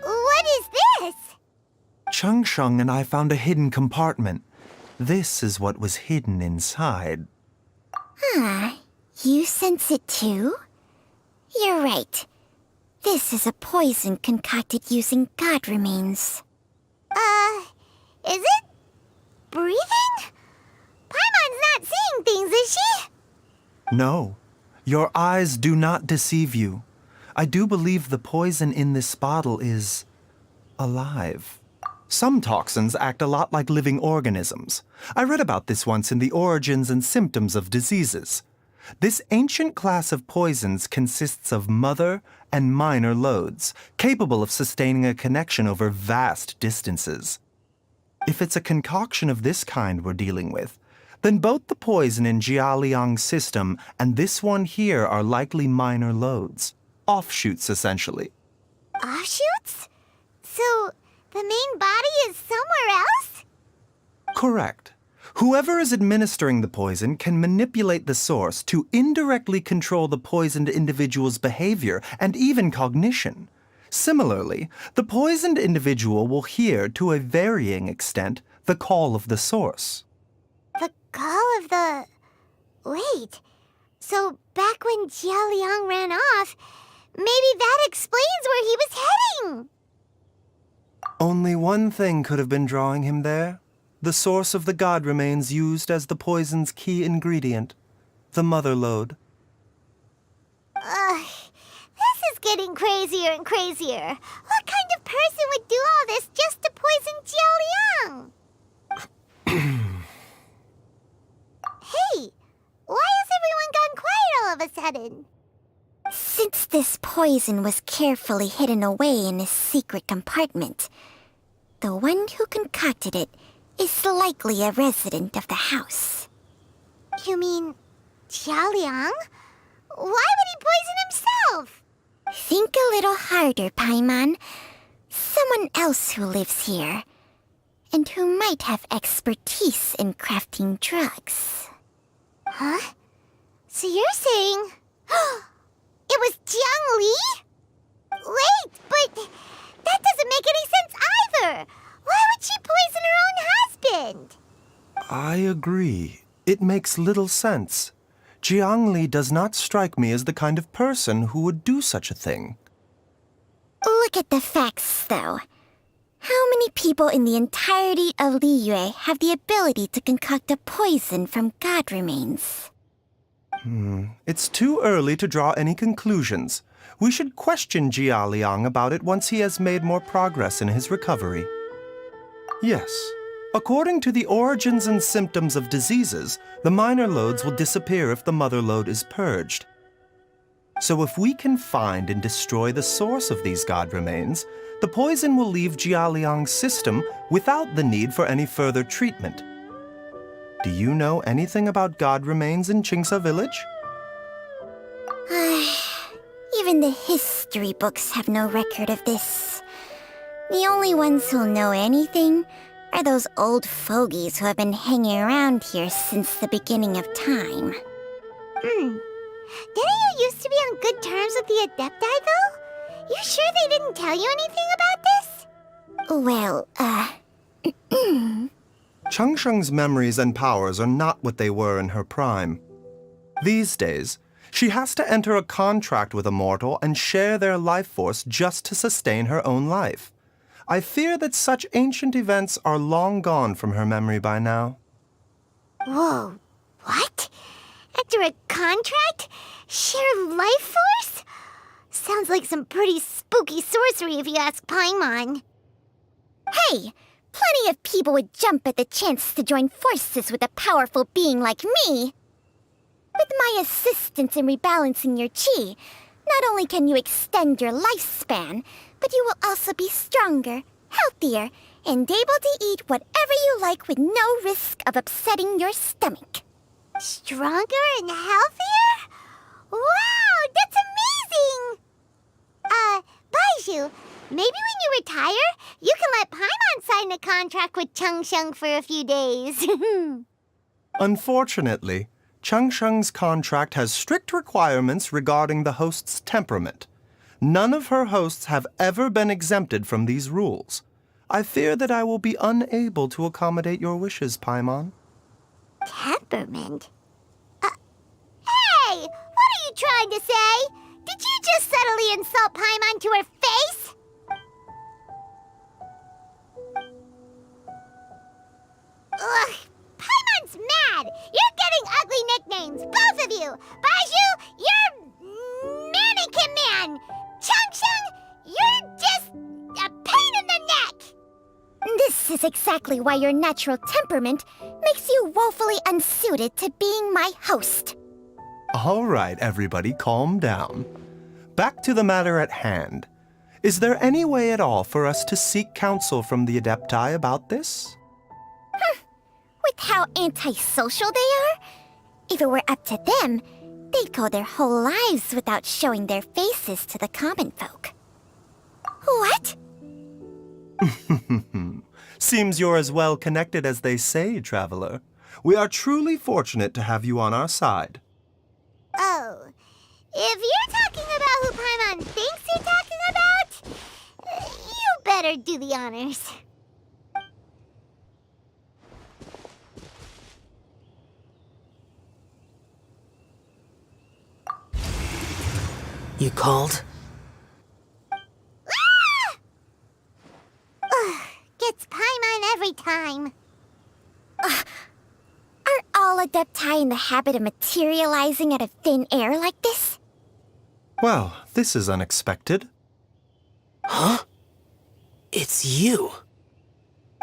S1: What is this?
S2: Changsheng and I found a hidden compartment. This is what was hidden inside.
S1: You sense it too? You're right. This is a poison concocted using god remains. Is it? Breathing? Paimon's not seeing things, is she?
S2: No, your eyes do not deceive you. I do believe the poison in this bottle is alive. Some toxins act a lot like living organisms. I read about this once in the Origins and Symptoms of Diseases. This ancient class of poisons consists of mother and minor loads, capable of sustaining a connection over vast distances. If it's a concoction of this kind we're dealing with, then both the poison in Jialiang's system and this one here are likely minor loads. Offshoots, essentially.
S1: Offshoots? So, the main body is somewhere else?
S2: Correct. Whoever is administering the poison can manipulate the source to indirectly control the poisoned individual's behavior and even cognition. Similarly, the poisoned individual will hear, to a varying extent, the call of the source.
S1: The call of the... Wait, so back when Jia Liang ran off, maybe that explains where he was heading!
S2: Only one thing could have been drawing him there. The source of the god remains used as the poison's key ingredient, the mother lode.
S1: This is getting crazier and crazier. What kind of person would do all this just to poison Jia Liang? Hey, why has everyone gone quiet all of a sudden?
S10: Since this poison was carefully hidden away in a secret compartment, the one who concocted it is likely a resident of the house.
S1: You mean Jia Liang? Why would he poison himself?
S10: Think a little harder, Paimon. Someone else who lives here, and who might have expertise in crafting drugs.
S1: Huh? So you're saying... it was Jiang Li? Wait, but that doesn't make any sense either! Why would she poison her own husband?
S2: I agree. It makes little sense. Jiang Li does not strike me as the kind of person who would do such a thing.
S10: Look at the facts, though. How many people in the entirety of Liyue have the ability to concoct a poison from god remains?
S2: It's too early to draw any conclusions. We should question Jia Liang about it once he has made more progress in his recovery. Yes. According to the origins and symptoms of diseases, the minor lodes will disappear if the mother lode is purged. So if we can find and destroy the source of these god remains, the poison will leave Jia Liang's system without the need for any further treatment. Do you know anything about god remains in Qingsa village?
S10: Even the history books have no record of this. The only ones who'll know anything are those old fogies who have been hanging around here since the beginning of time.
S1: Didn't you used to be on good terms with the Adepti, though? You sure they didn't tell you anything about this?
S10: Well,
S2: Changsheng's memories and powers are not what they were in her prime. These days, she has to enter a contract with a mortal and share their life force just to sustain her own life. I fear that such ancient events are long gone from her memory by now.
S1: Whoa, what? Enter a contract? Share life force? Sounds like some pretty spooky sorcery if you ask Paimon.
S10: hey, plenty of people would jump at the chance to join forces with a powerful being like me. With my assistance in rebalancing your chi, not only can you extend your lifespan, but you will also be stronger, healthier, and able to eat whatever you like with no risk of upsetting your stomach.
S1: Stronger and healthier? Wow, that's amazing! Baizhu, maybe when you retire, you can let Paimon sign a contract with Changsheng for a few days.
S2: Unfortunately, Changsheng's contract has strict requirements regarding the host's temperament. None of her hosts have ever been exempted from these rules. I fear that I will be unable to accommodate your wishes, Paimon.
S1: Temperament? Hey! What are you trying to say? Did you just subtly insult Paimon to her face? Ugh! Paimon's mad! You're getting ugly nicknames, both of you! Baizhu, you're Mannequin Man! Changsheng, you're just a pain in the neck!
S10: This is exactly why your natural temperament makes you woefully unsuited to being my host.
S2: All right, everybody, calm down. Back to the matter at hand. Is there any way at all for us to seek counsel from the Adepti about this?
S10: With how antisocial they are, if it were up to them, they'd go their whole lives without showing their faces to the common folk. What?
S2: Seems you're as well connected as they say, traveler. We are truly fortunate to have you on our side.
S1: Oh, if you're talking about who Paimon thinks you're talking about, you better do the honors.
S11: You called?
S1: Gets Paimon every time.
S10: Are all Adepti in the habit of materializing out of thin air like this?
S2: Well, this is unexpected.
S11: Huh? It's you.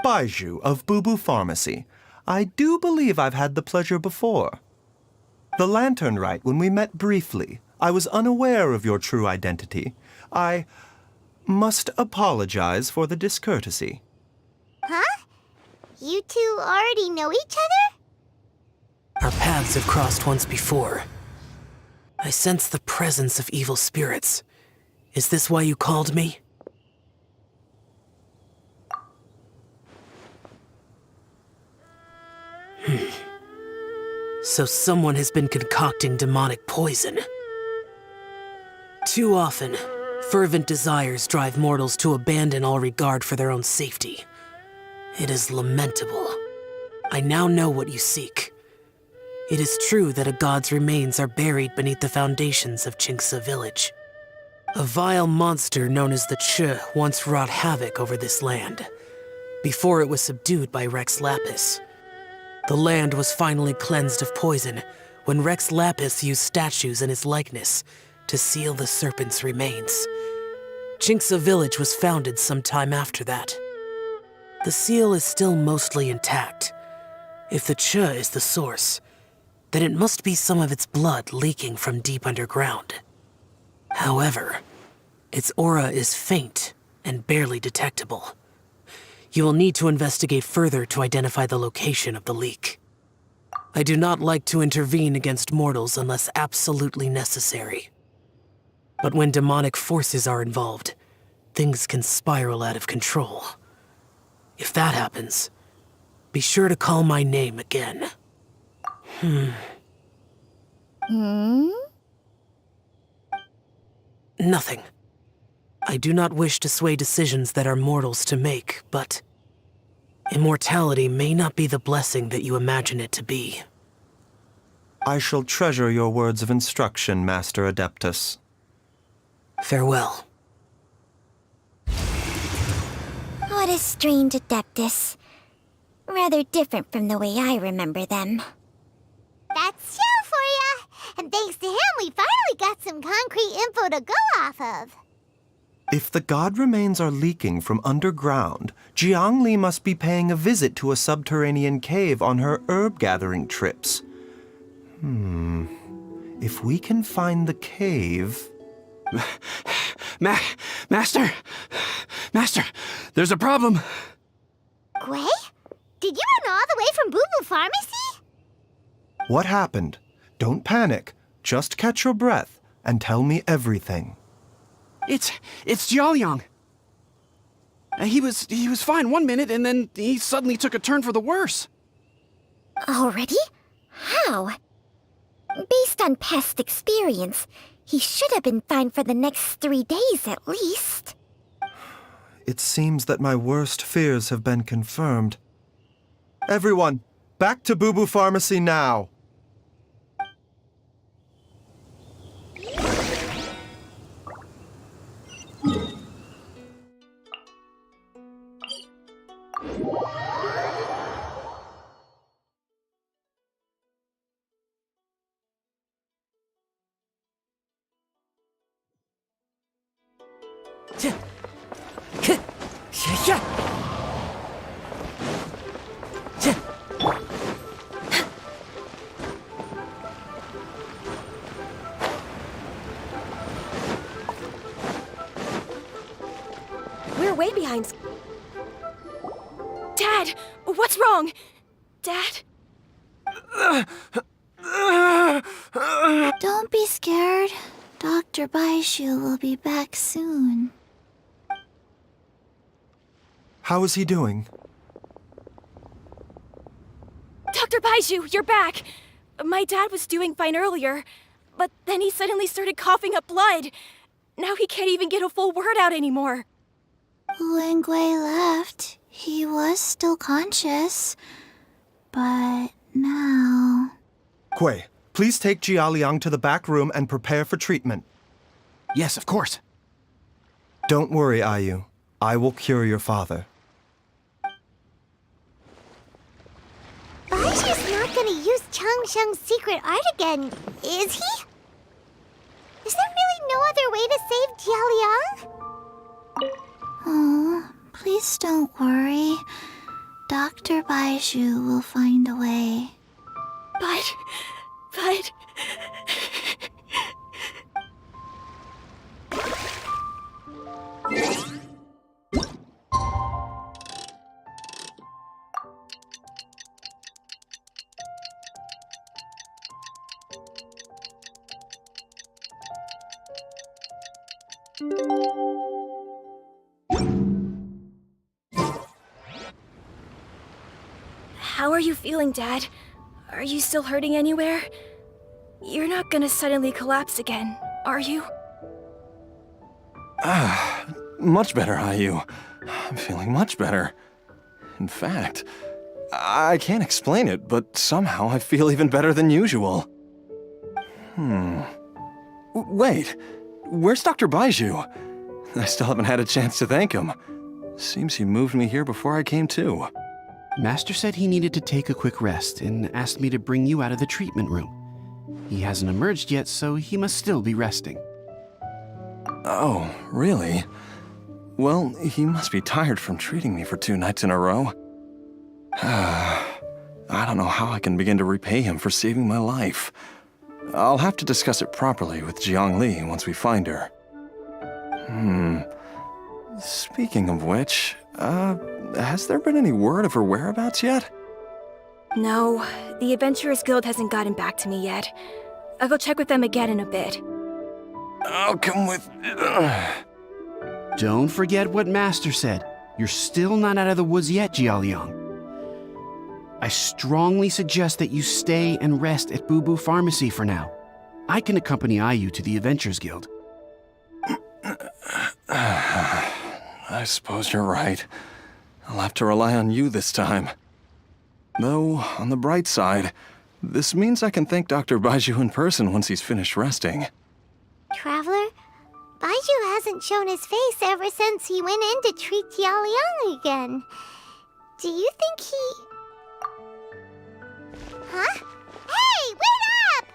S2: Baizhu of Bubu Pharmacy. I do believe I've had the pleasure before. The Lantern Rite, when we met briefly, I was unaware of your true identity. I must apologize for the discourtesy.
S1: Huh? You two already know each other?
S11: Our paths have crossed once before. I sense the presence of evil spirits. Is this why you called me? So someone has been concocting demonic poison. Too often, fervent desires drive mortals to abandon all regard for their own safety. It is lamentable. I now know what you seek. It is true that a god's remains are buried beneath the foundations of Qingce village. A vile monster known as the Che once wrought havoc over this land, before it was subdued by Rex Lapis. The land was finally cleansed of poison when Rex Lapis used statues in his likeness to seal the serpent's remains. Qingce village was founded some time after that. The seal is still mostly intact. If the Che is the source, then it must be some of its blood leaking from deep underground. However, its aura is faint and barely detectable. You will need to investigate further to identify the location of the leak. I do not like to intervene against mortals unless absolutely necessary. But when demonic forces are involved, things can spiral out of control. If that happens, be sure to call my name again. Nothing. I do not wish to sway decisions that are mortals to make, but immortality may not be the blessing that you imagine it to be.
S2: I shall treasure your words of instruction, Master Adeptus.
S11: Farewell.
S10: What a strange Adeptus. Rather different from the way I remember them.
S1: That's Shell for ya! And thanks to him, we finally got some concrete info to go off of.
S2: If the god remains are leaking from underground, Jiangli must be paying a visit to a subterranean cave on her herb-gathering trips. If we can find the cave...
S4: Master! Master, there's a problem.
S1: Gwei? Did you run all the way from Bubu Pharmacy?
S2: What happened? Don't panic. Just catch your breath and tell me everything.
S4: It's Jiaoliang. He was fine one minute, and then he suddenly took a turn for the worse.
S10: Already? How? Based on past experience, he should have been fine for the next 3 days at least.
S2: It seems that my worst fears have been confirmed. Everyone, back to Bubu Pharmacy now!
S5: We're way behind. Dad, what's wrong? Dad?
S1: Don't be scared. Dr. Baizhu will be back soon.
S2: How is he doing?
S5: Dr. Baizhu, you're back! My dad was doing fine earlier, but then he suddenly started coughing up blood. Now he can't even get a full word out anymore.
S1: When Gui left, he was still conscious. But now...
S2: Gui, please take Jialiang to the back room and prepare for treatment.
S4: Yes, of course.
S2: Don't worry, Ayu. I will cure your father.
S10: Baizhu's not gonna use Changsheng's secret art again, is he? Is there really no other way to save Jialiang?
S1: Oh, please don't worry. Dr. Baizhu will find a way.
S5: But... How are you feeling, Dad? Are you still hurting anywhere? You're not gonna suddenly collapse again, are you?
S12: Much better, Ayu. I'm feeling much better. In fact, I can't explain it, but somehow I feel even better than usual. Wait, where's Dr. Baizhu? I still haven't had a chance to thank him. Seems he moved me here before I came to.
S4: Master said he needed to take a quick rest and asked me to bring you out of the treatment room. He hasn't emerged yet, so he must still be resting.
S12: Oh, really? Well, he must be tired from treating me for 2 nights in a row. I don't know how I can begin to repay him for saving my life. I'll have to discuss it properly with Jiangli once we find her. Speaking of which, has there been any word of her whereabouts yet?
S5: No, the Adventurers Guild hasn't gotten back to me yet. I'll go check with them again in a bit.
S12: I'll come with...
S4: Don't forget what Master said. You're still not out of the woods yet, Jialiang. I strongly suggest that you stay and rest at Boo Boo Pharmacy for now. I can accompany Ayu to the Adventurers Guild.
S12: I suppose you're right. I'll have to rely on you this time. Though, on the bright side, this means I can thank Dr. Baizhu in person once he's finished resting.
S10: Traveler, Baizhu hasn't shown his face ever since he went in to treat Jialiang again. Do you think he... Huh? Hey, wait up!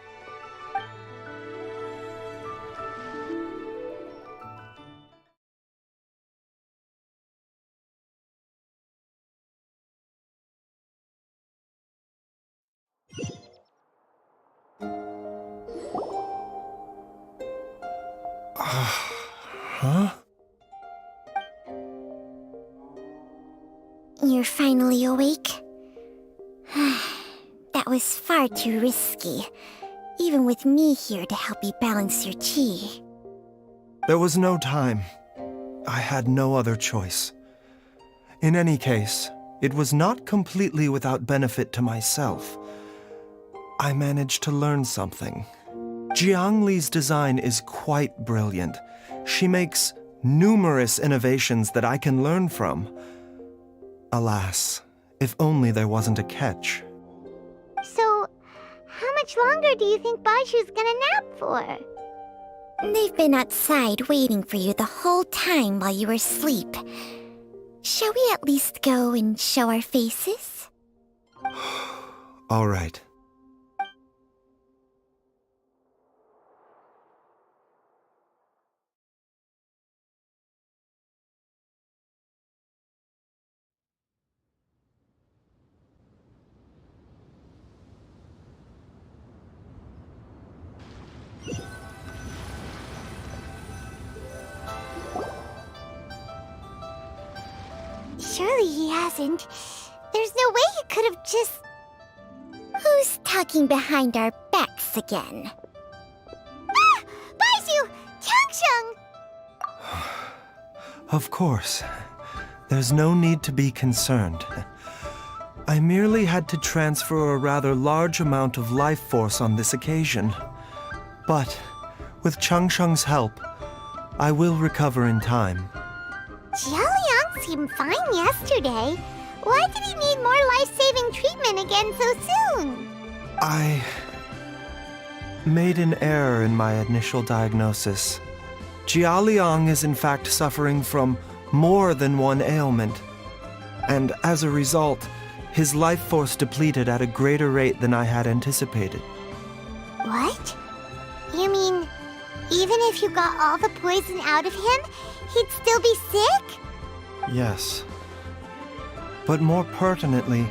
S2: Huh?
S10: You're finally awake? That was far too risky, even with me here to help you balance your chi.
S2: There was no time. I had no other choice. In any case, it was not completely without benefit to myself. I managed to learn something. Jiangli's design is quite brilliant. She makes numerous innovations that I can learn from. Alas, if only there wasn't a catch.
S10: So, how much longer do you think Baizhu's gonna nap for? They've been outside waiting for you the whole time while you were asleep. Shall we at least go and show our faces?
S2: All right.
S10: Surely he hasn't. There's no way he could have just... Who's talking behind our backs again? Ah! Baizhu! Changsheng!
S2: Of course. There's no need to be concerned. I merely had to transfer a rather large amount of life force on this occasion. But, with Changsheng's help, I will recover in time.
S1: Jialiang seemed fine yesterday. Why did he need more life-saving treatment again so soon?
S2: I made an error in my initial diagnosis. Jialiang is in fact suffering from more than one ailment. And as a result, his life force depleted at a greater rate than I had anticipated.
S1: What? You mean, even if you got all the poison out of him, he'd still be sick?
S2: Yes. But more pertinently,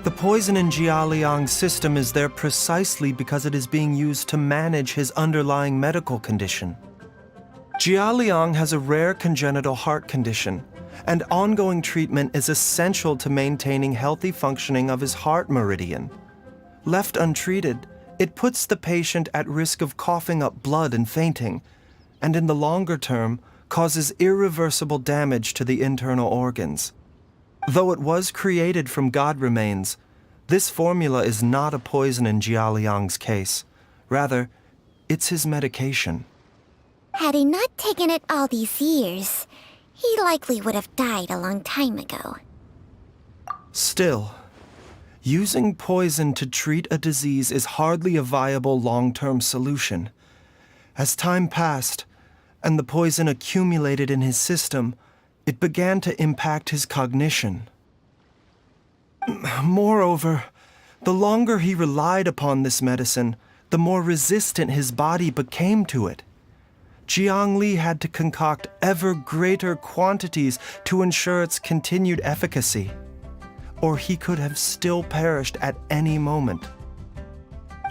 S2: the poison in Jialiang's system is there precisely because it is being used to manage his underlying medical condition. Jialiang has a rare congenital heart condition, and ongoing treatment is essential to maintaining healthy functioning of his heart meridian. Left untreated, it puts the patient at risk of coughing up blood and fainting, and in the longer term, causes irreversible damage to the internal organs. Though it was created from god remains, this formula is not a poison in Jialiang's case. Rather, it's his medication.
S10: Had he not taken it all these years, he likely would have died a long time ago.
S2: Still, using poison to treat a disease is hardly a viable long-term solution. As time passed, and the poison accumulated in his system, it began to impact his cognition. Moreover, the longer he relied upon this medicine, the more resistant his body became to it. Jiang Li had to concoct ever greater quantities to ensure its continued efficacy, or he could have still perished at any moment.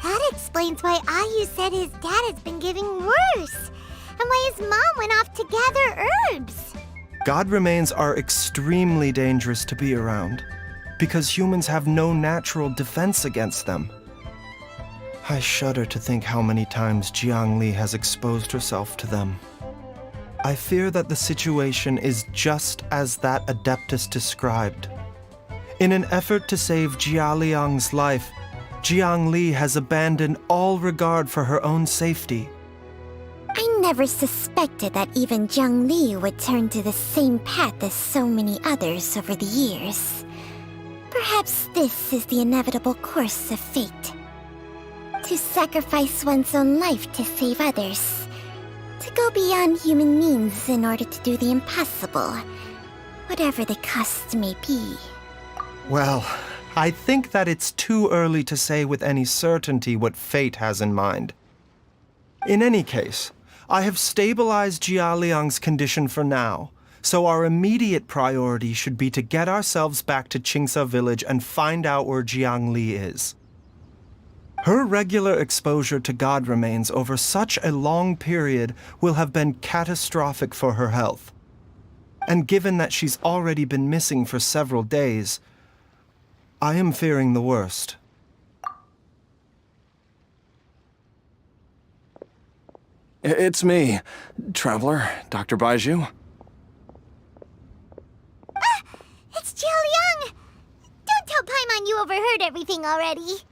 S1: That explains why Ayu said his dad has been getting worse, and why his mom went off to gather herbs.
S2: God remains are extremely dangerous to be around, because humans have no natural defense against them. I shudder to think how many times Jiang Li has exposed herself to them. I fear that the situation is just as that Adeptus described. In an effort to save Jialiang's life, Jiang Li has abandoned all regard for her own safety.
S10: I never suspected that even Jiang Li would turn to the same path as so many others over the years. Perhaps this is the inevitable course of fate. To sacrifice one's own life to save others. To go beyond human means in order to do the impossible, whatever the cost may be.
S2: Well, I think that it's too early to say with any certainty what fate has in mind. In any case, I have stabilized Jialiang's condition for now, so our immediate priority should be to get ourselves back to Qingsa village and find out where Jiang Li is. Her regular exposure to god remains over such a long period will have been catastrophic for her health. And given that she's already been missing for several days, I am fearing the worst.
S12: It's me, Traveler, Dr. Baizhu.
S1: It's Jialiang! Don't tell Paimon you overheard everything already.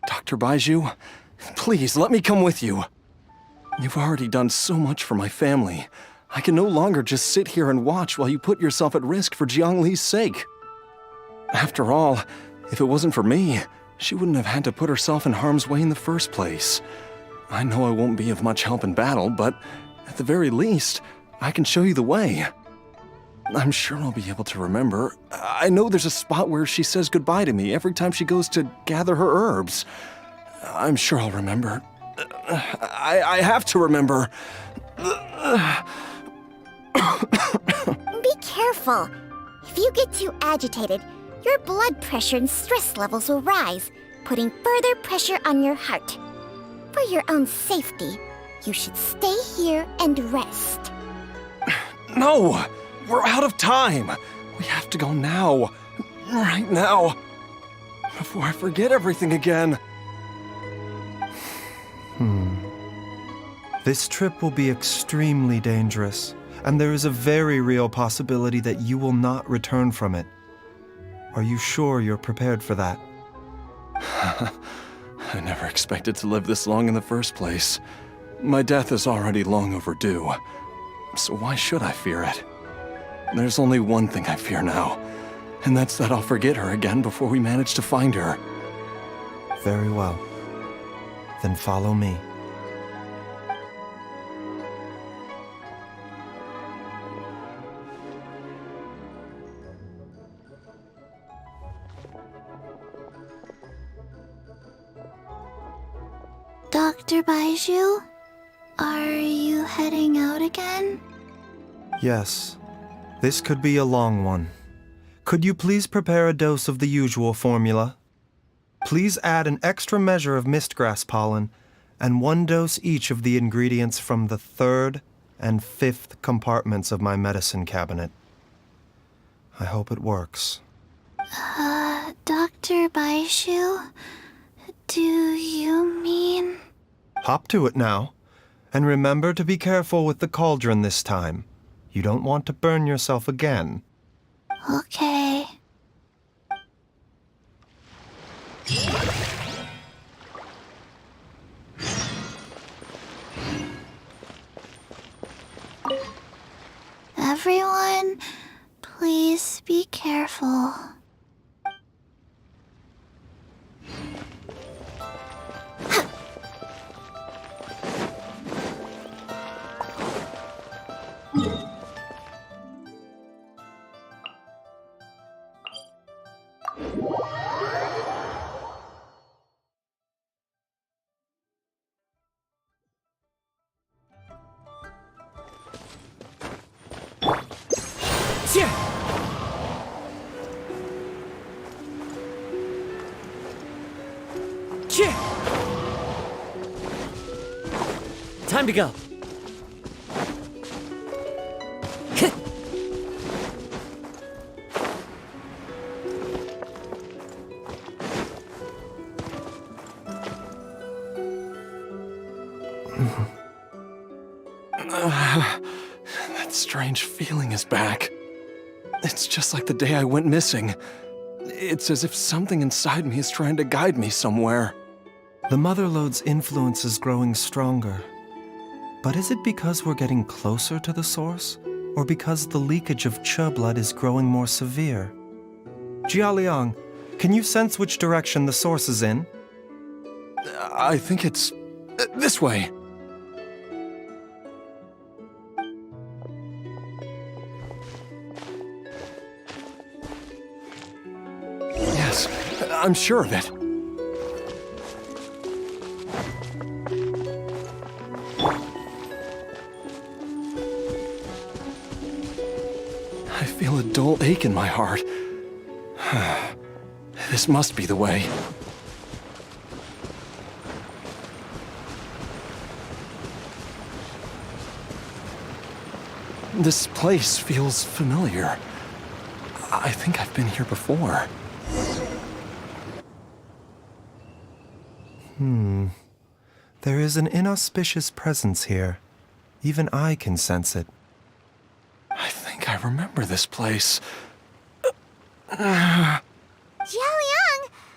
S12: Dr. Baizhu, please let me come with you. You've already done so much for my family. I can no longer just sit here and watch while you put yourself at risk for Jiang Li's sake. After all, if it wasn't for me, she wouldn't have had to put herself in harm's way in the first place. I know I won't be of much help in battle, but at the very least, I can show you the way. I'm sure I'll be able to remember. I know there's a spot where she says goodbye to me every time she goes to gather her herbs. I'm sure I'll remember. I have to remember.
S10: Be careful. If you get too agitated, your blood pressure and stress levels will rise, putting further pressure on your heart. For your own safety, you should stay here and rest.
S12: No! We're out of time! We have to go now. Right now. Before I forget everything again.
S2: This trip will be extremely dangerous, and there is a very real possibility that you will not return from it. Are you sure you're prepared for that?
S12: I never expected to live this long in the first place. My death is already long overdue, so why should I fear it? There's only one thing I fear now, and that's that I'll forget her again before we manage to find her.
S2: Very well. Then follow me.
S1: Dr. Baizhu, are you heading out again?
S2: Yes. This could be a long one. Could you please prepare a dose of the usual formula? Please add an extra measure of mistgrass pollen and 1 dose each of the ingredients from the 3rd and 5th compartments of my medicine cabinet. I hope it works.
S1: Dr. Baizhu, do you mean...
S2: Hop to it now. And remember to be careful with the cauldron this time. You don't want to burn yourself again.
S1: Okay. Everyone, please be careful.
S13: Time to go.
S12: That strange feeling is back. It's just like the day I went missing. It's as if something inside me is trying to guide me somewhere.
S2: The Motherlode's influence is growing stronger. But is it because we're getting closer to the source? Or because the leakage of Che blood is growing more severe? Jialiang, can you sense which direction the source is in?
S12: I think it's... this way. Yes, I'm sure of it. I feel a dull ache in my heart. This must be the way. This place feels familiar. I think I've been here before.
S2: There is an inauspicious presence here. Even I can sense it.
S12: I think I remember this place.
S10: Jialiang,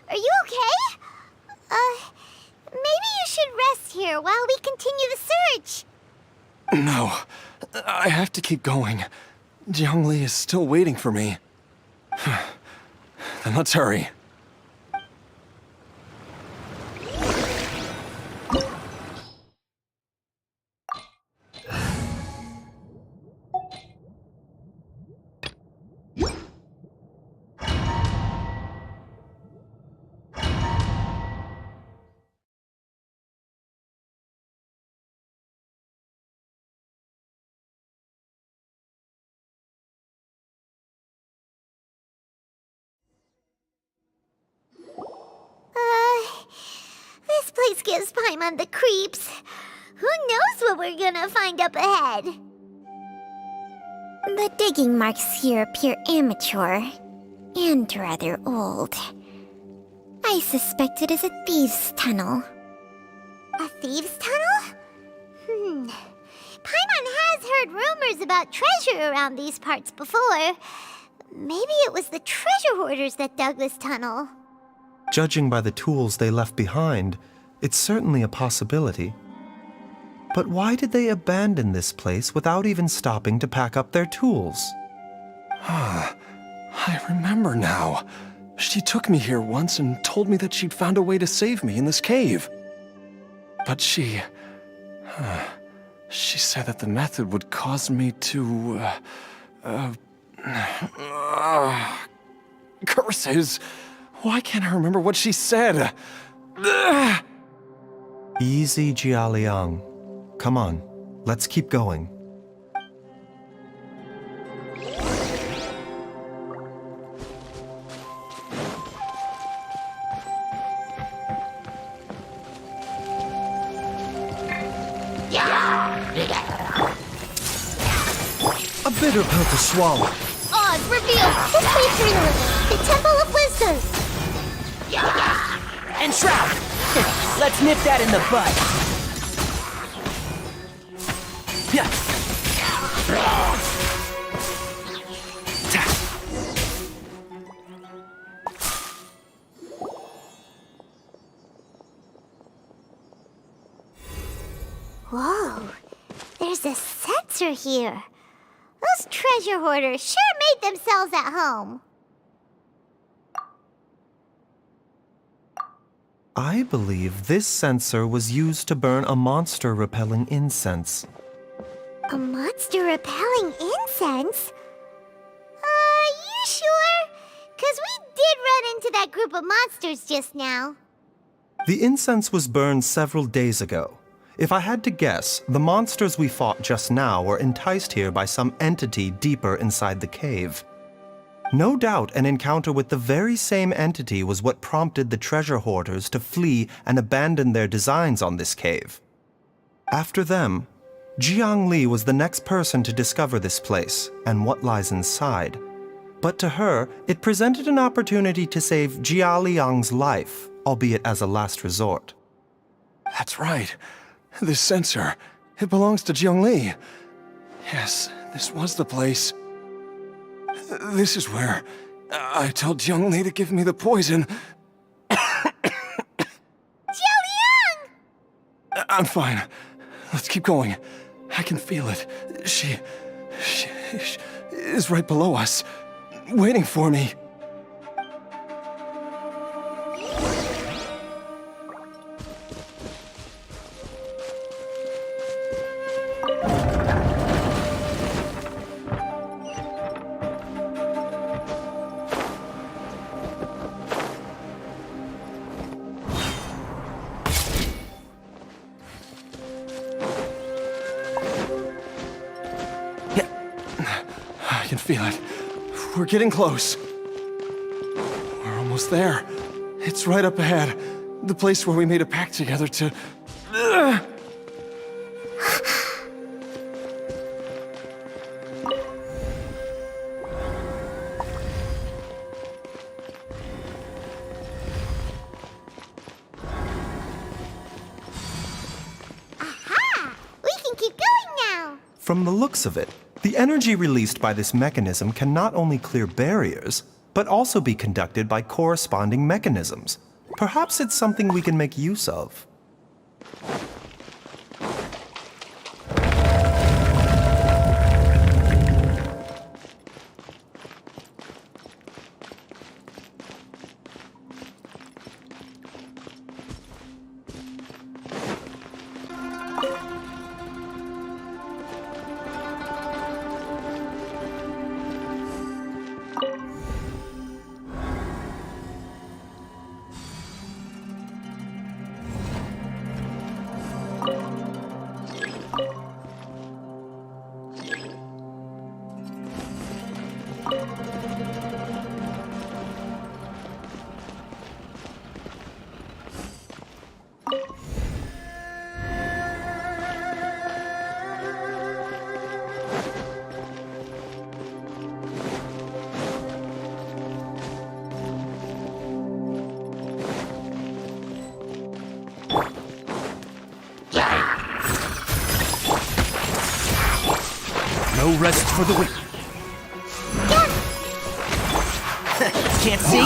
S10: are you okay? Maybe you should rest here while we continue the search.
S12: No, I have to keep going. Jiangli is still waiting for me. Then let's hurry.
S10: This place gives Paimon the creeps. Who knows what we're gonna find up ahead? The digging marks here appear amateur and rather old. I suspect it is a thieves' tunnel. A thieves' tunnel? Paimon has heard rumors about treasure around these parts before,
S1: Maybe it was the treasure hoarders that dug this tunnel.
S2: Judging by the tools they left behind, it's certainly a possibility. But why did they abandon this place without even stopping to pack up their tools?
S12: I remember now. She took me here once and told me that she'd found a way to save me in this cave. But she said that the method would cause me to, curses! Why can't I remember what she said?
S2: Easy, Jialiang. Come on, let's keep going. A bitter pill to swallow.
S1: Oz, reveal! This way, Dreamland! The Temple of Wisdom!
S13: And Shroud! Let's nip that in the bud.
S1: Whoa, there's a sensor here. Those treasure hoarders sure made themselves at home.
S2: I believe this sensor was used to burn a monster-repelling incense.
S1: A monster-repelling incense? You sure? 'Cause we did run into that group of monsters just now.
S2: The incense was burned several days ago. If I had to guess, the monsters we fought just now were enticed here by some entity deeper inside the cave. No doubt an encounter with the very same entity was what prompted the treasure hoarders to flee and abandon their designs on this cave. After them, Jiang Li was the next person to discover this place and what lies inside. But to her, it presented an opportunity to save Jia Liang's life, albeit as a last resort.
S12: That's right. This sensor, it belongs to Jiang Li. Yes, this was the place. This is where I told Jiang Li to give me the poison.
S1: Jialiang!
S12: I'm fine. Let's keep going. I can feel it. She is right below us, waiting for me. I can feel it. We're getting close. We're almost there. It's right up ahead. The place where we made a pact together to...
S1: Aha! We can keep going now!
S2: From the looks of it, the energy released by this mechanism can not only clear barriers, but also be conducted by corresponding mechanisms. Perhaps it's something we can make use of.
S4: No rest for the wicked.
S13: Can't see?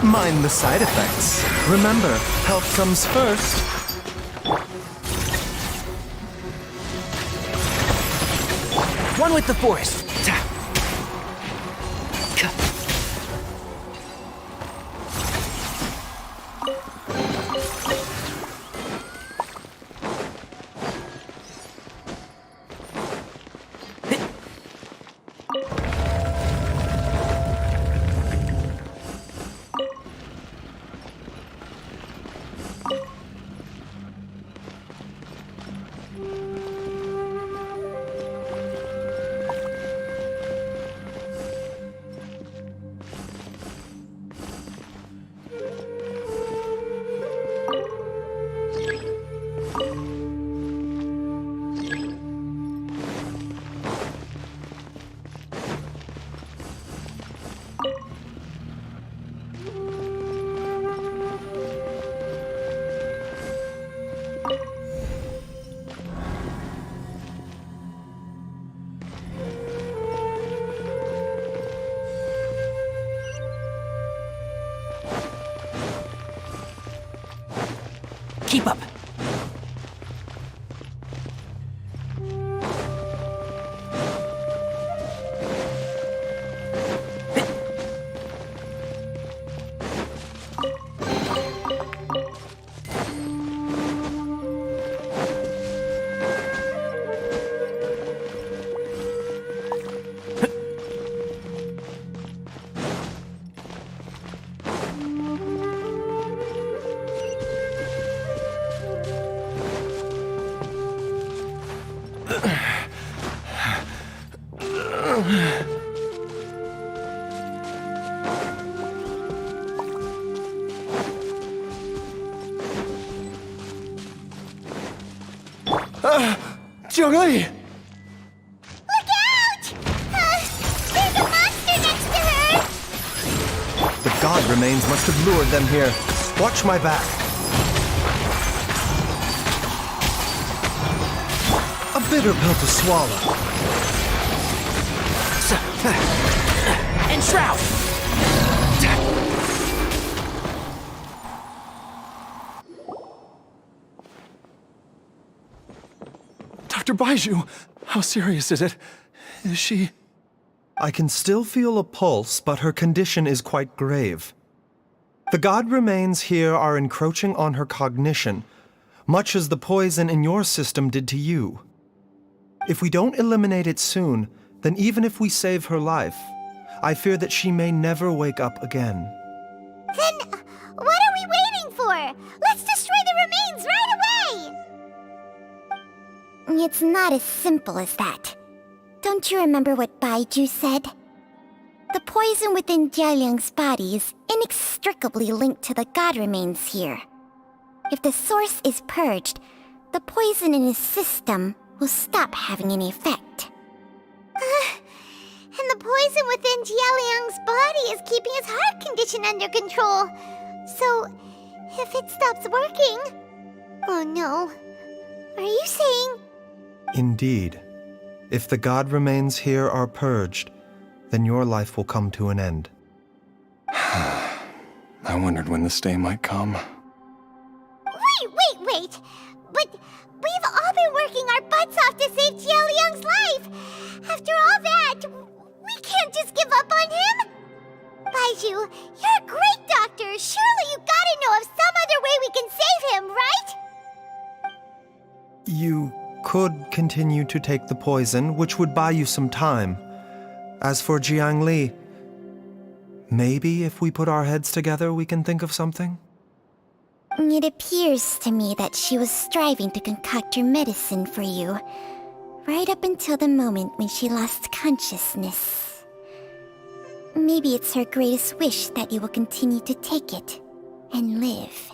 S2: Mind the side effects. Remember, health comes first.
S13: One with the force. Keep up.
S2: Jiangli!
S10: Look out! There's a monster next to her!
S2: The god remains must have lured them here. Watch my back. A bitter pill to swallow.
S13: And Shroud!
S12: Dr. Baizhu, how serious is it? Is she...
S2: I can still feel a pulse, but her condition is quite grave. The god remains here are encroaching on her cognition, much as the poison in your system did to you. If we don't eliminate it soon, then even if we save her life, I fear that she may never wake up again.
S10: Then, what are we waiting for? Let's destroy the remains right away! It's not as simple as that. Don't you remember what Baizhu said? The poison within Jialiang's body is inextricably linked to the god remains here. If the source is purged, the poison in his system will stop having any effect. And the poison within Jialiang's body is keeping his heart condition under control. So, if it stops working... Oh no. Are you saying...
S2: Indeed. If the god remains here are purged, then your life will come to an end.
S12: I wondered when this day might come.
S10: Wait! But we've all been working our butts off to save Jialiang's life! After all that, we can't just give up on him! Baizhu, you're a great doctor! Surely you gotta know of some other way we can save him, right?
S2: You could continue to take the poison, which would buy you some time. As for Jiangli, maybe if we put our heads together, we can think of something?
S10: It appears to me that she was striving to concoct your medicine for you, right up until the moment when she lost consciousness. Maybe it's her greatest wish that you will continue to take it and live.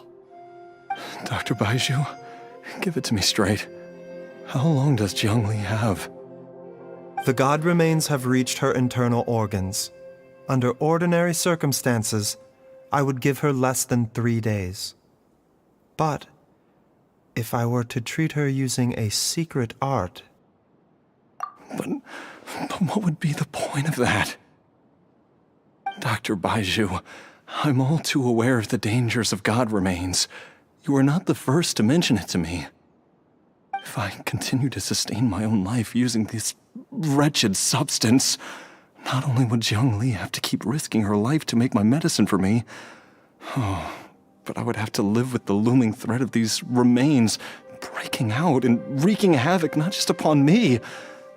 S12: Dr. Baizhu, give it to me straight. How long does Jiangli have?
S2: The god remains have reached her internal organs. Under ordinary circumstances, I would give her less than 3 days. But if I were to treat her using a secret art.
S12: But what would be the point of that? Dr. Baizhu, I'm all too aware of the dangers of God remains. You are not the first to mention it to me. If I continue to sustain my own life using this wretched substance, not only would Jiangli have to keep risking her life to make my medicine for me, but I would have to live with the looming threat of these remains breaking out and wreaking havoc not just upon me,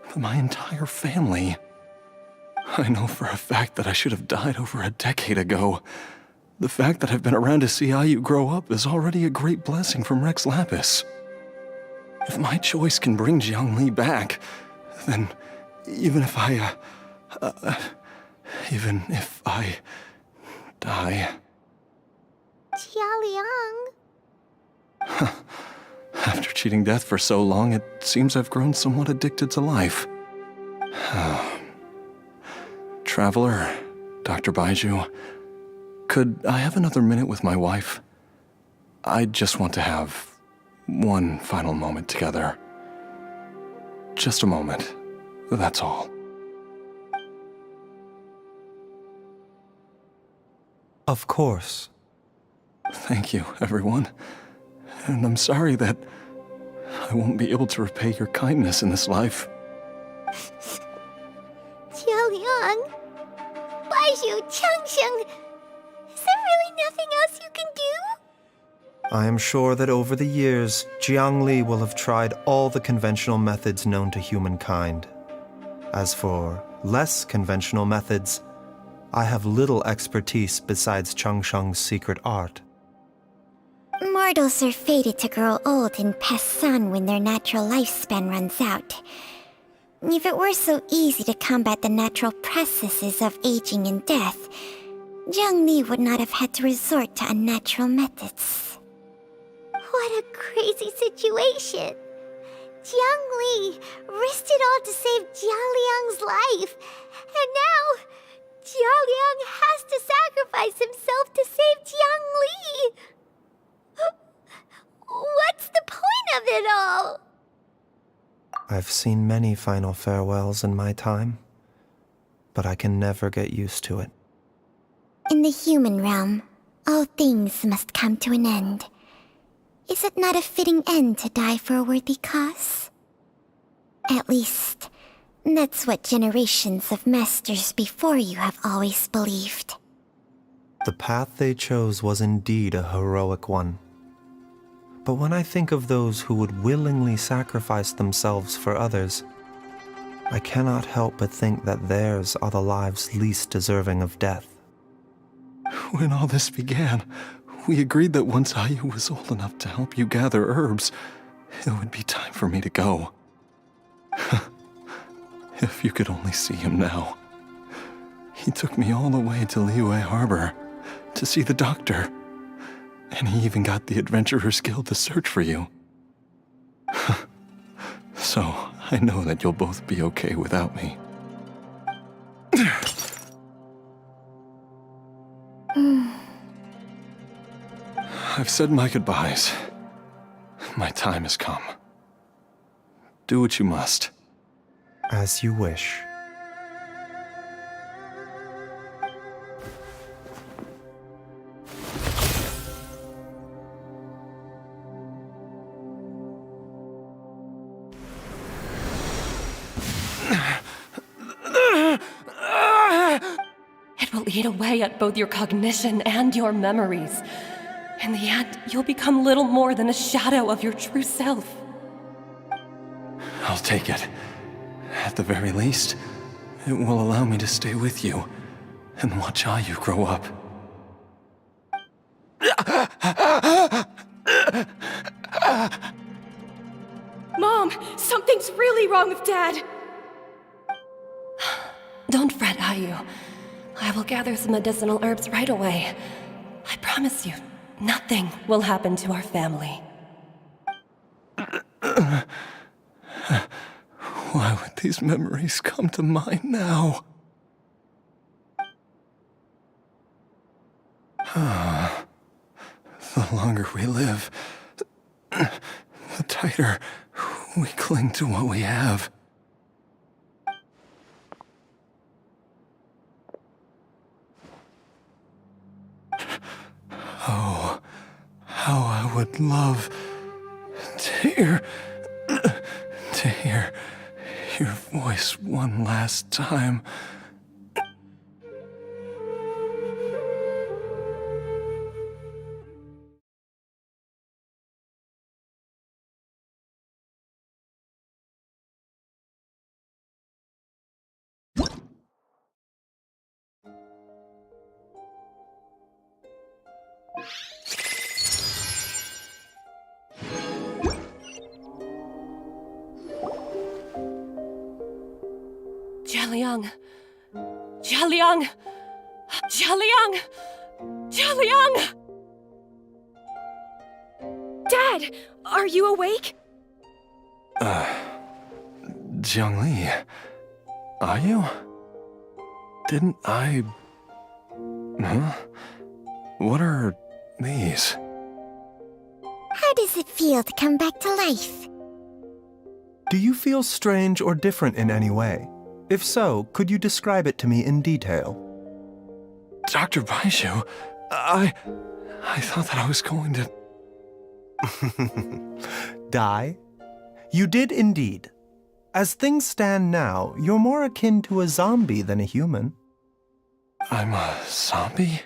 S12: but my entire family. I know for a fact that I should have died over a decade ago. The fact that I've been around to see Ayu grow up is already a great blessing from Rex Lapis. If my choice can bring Jiangli back, then even if I die...
S10: Jialiang.
S12: After cheating death for so long, it seems I've grown somewhat addicted to life. Traveler, Dr. Baizhu, could I have another minute with my wife? I just want to have one final moment together. Just a moment, that's all.
S2: Of course.
S12: Thank you, everyone. And I'm sorry that I won't be able to repay your kindness in this life.
S10: Jialiang. Baizhu, Changsheng. Is there really nothing else you can do?
S2: I am sure that over the years, Jiangli will have tried all the conventional methods known to humankind. As for less conventional methods, I have little expertise besides Changsheng's secret art.
S10: Mortals are fated to grow old and pass on when their natural lifespan runs out. If it were so easy to combat the natural processes of aging and death, Jiangli would not have had to resort to unnatural methods. What a crazy situation! Jiangli risked it all to save Jialiang's life, and now Jialiang has to sacrifice himself to save Jiangli! What's the point of it all?
S2: I've seen many final farewells in my time, but I can never get used to it.
S10: In the human realm, all things must come to an end. Is it not a fitting end to die for a worthy cause? At least, that's what generations of masters before you have always believed.
S2: The path they chose was indeed a heroic one. But when I think of those who would willingly sacrifice themselves for others, I cannot help but think that theirs are the lives least deserving of death.
S12: When all this began, we agreed that once Ayu was old enough to help you gather herbs, it would be time for me to go. If you could only see him now. He took me all the way to Liyue Harbor to see the doctor. And he even got the Adventurers Guild to search for you. So, I know that you'll both be okay without me. I've said my goodbyes. My time has come. Do what you must.
S2: As you wish.
S14: It will eat away at both your cognition and your memories. In the end, you'll become little more than a shadow of your true self.
S12: I'll take it. At the very least, it will allow me to stay with you and watch Ayu grow up.
S5: Mom, something's really wrong with Dad.
S14: Don't fret, Ayu. I will gather some medicinal herbs right away. I promise you, nothing will happen to our family.
S12: Why would these memories come to mind now? The longer we live, tighter we cling to what we have. Oh, how I would love to hear your voice one last time.
S14: Jialiang! Jialiang! Jialiang! Jialiang!
S5: Dad, are you awake?
S12: Jiangli, are you? Didn't I... Huh? What are these?
S10: How does it feel to come back to life?
S2: Do you feel strange or different in any way? If so, could you describe it to me in detail?
S12: Dr. Baizhu, I thought that I was going to...
S2: Die? You did indeed. As things stand now, you're more akin to a zombie than a human.
S12: I'm a zombie?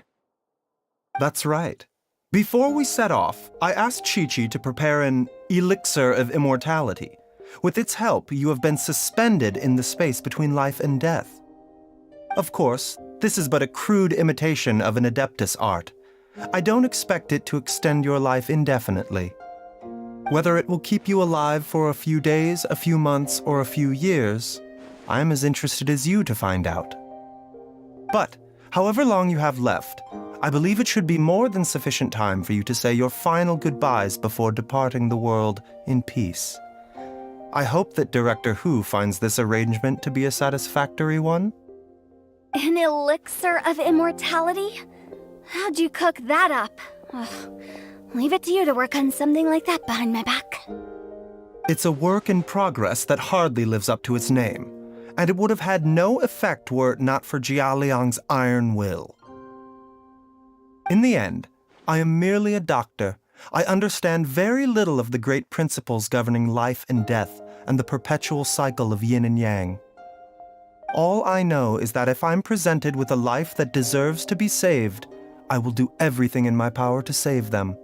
S2: That's right. Before we set off, I asked Chi-Chi to prepare an elixir of immortality. With its help, you have been suspended in the space between life and death. Of course, this is but a crude imitation of an Adeptus art. I don't expect it to extend your life indefinitely. Whether it will keep you alive for a few days, a few months, or a few years, I am as interested as you to find out. But, however long you have left, I believe it should be more than sufficient time for you to say your final goodbyes before departing the world in peace. I hope that Director Hu finds this arrangement to be a satisfactory one.
S9: An elixir of immortality? How'd you cook that up? Ugh. Leave it to you to work on something like that behind my back.
S2: It's a work in progress that hardly lives up to its name, and it would have had no effect were it not for Jialiang's iron will. In the end, I am merely a doctor. I understand very little of the great principles governing life and death and the perpetual cycle of yin and yang. All I know is that if I'm presented with a life that deserves to be saved, I will do everything in my power to save them.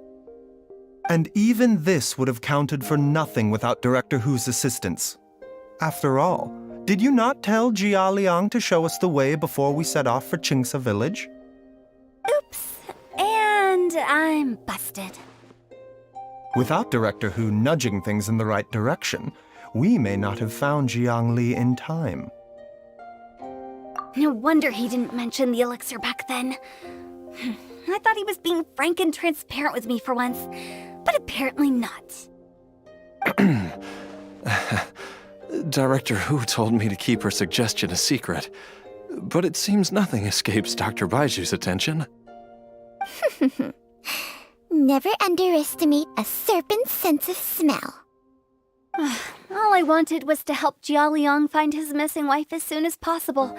S2: And even this would have counted for nothing without Director Hu's assistance. After all, did you not tell Jia Liang to show us the way before we set off for Qingce village?
S9: Oops. And I'm busted.
S2: Without Director Hu nudging things in the right direction, we may not have found Jiangli in time.
S9: No wonder he didn't mention the elixir back then. I thought he was being frank and transparent with me for once, but apparently not.
S12: Director Hu told me to keep her suggestion a secret, but it seems nothing escapes Dr. Baiju's attention.
S10: Never underestimate a serpent's sense of smell.
S9: All I wanted was to help Jialiang find his missing wife as soon as possible,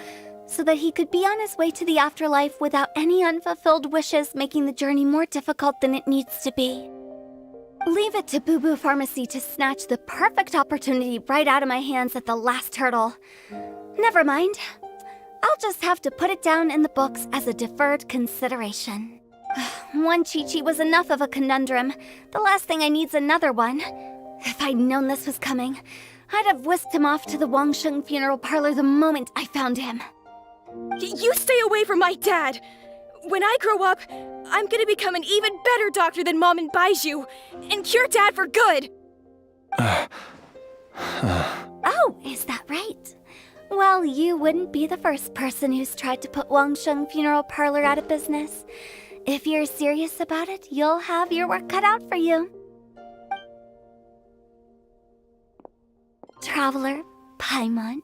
S9: so that he could be on his way to the afterlife without any unfulfilled wishes making the journey more difficult than it needs to be. Leave it to Boo Boo Pharmacy to snatch the perfect opportunity right out of my hands at the last hurdle. Never mind. I'll just have to put it down in the books as a deferred consideration. One Chi-Chi was enough of a conundrum. The last thing I need's another one. If I'd known this was coming, I'd have whisked him off to the Wangsheng funeral parlor the moment I found him.
S5: You stay away from my dad! When I grow up, I'm gonna become an even better doctor than Mom and Baizhu, and cure Dad for good!
S9: Oh, is that right? Well, you wouldn't be the first person who's tried to put Wangsheng funeral parlor out of business. If you're serious about it, you'll have your work cut out for you. Traveler, Paimon,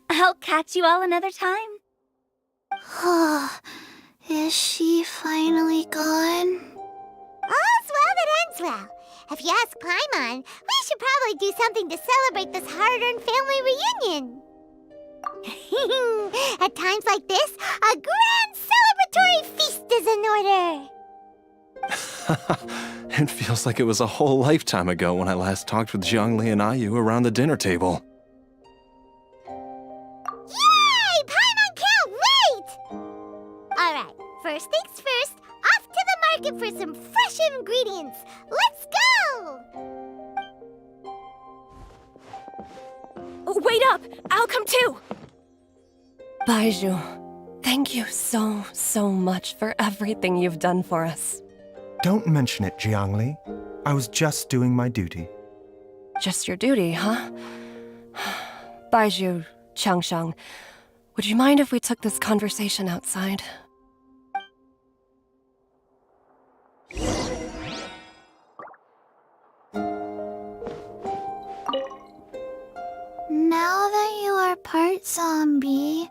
S9: I'll catch you all another time.
S1: Oh, is she finally gone?
S10: All's well that ends well.
S1: If you ask Paimon, we should probably do something to celebrate this hard-earned family reunion. At times like this, a grand celebratory feast is in order.
S12: It feels like it was a whole lifetime ago when I last talked with Zhongli and Ayu around the dinner table.
S1: Yay! Paimon can't wait! Alright, first things first, off to the market for some fresh ingredients. Let's go!
S5: Wait up! I'll come too!
S14: Baizhu, thank you so much for everything you've done for us.
S2: Don't mention it, Zhongli. I was just doing my duty.
S14: Just your duty, huh? Baizhu, Changsheng, would you mind if we took this conversation outside?
S1: Now that you are part zombie,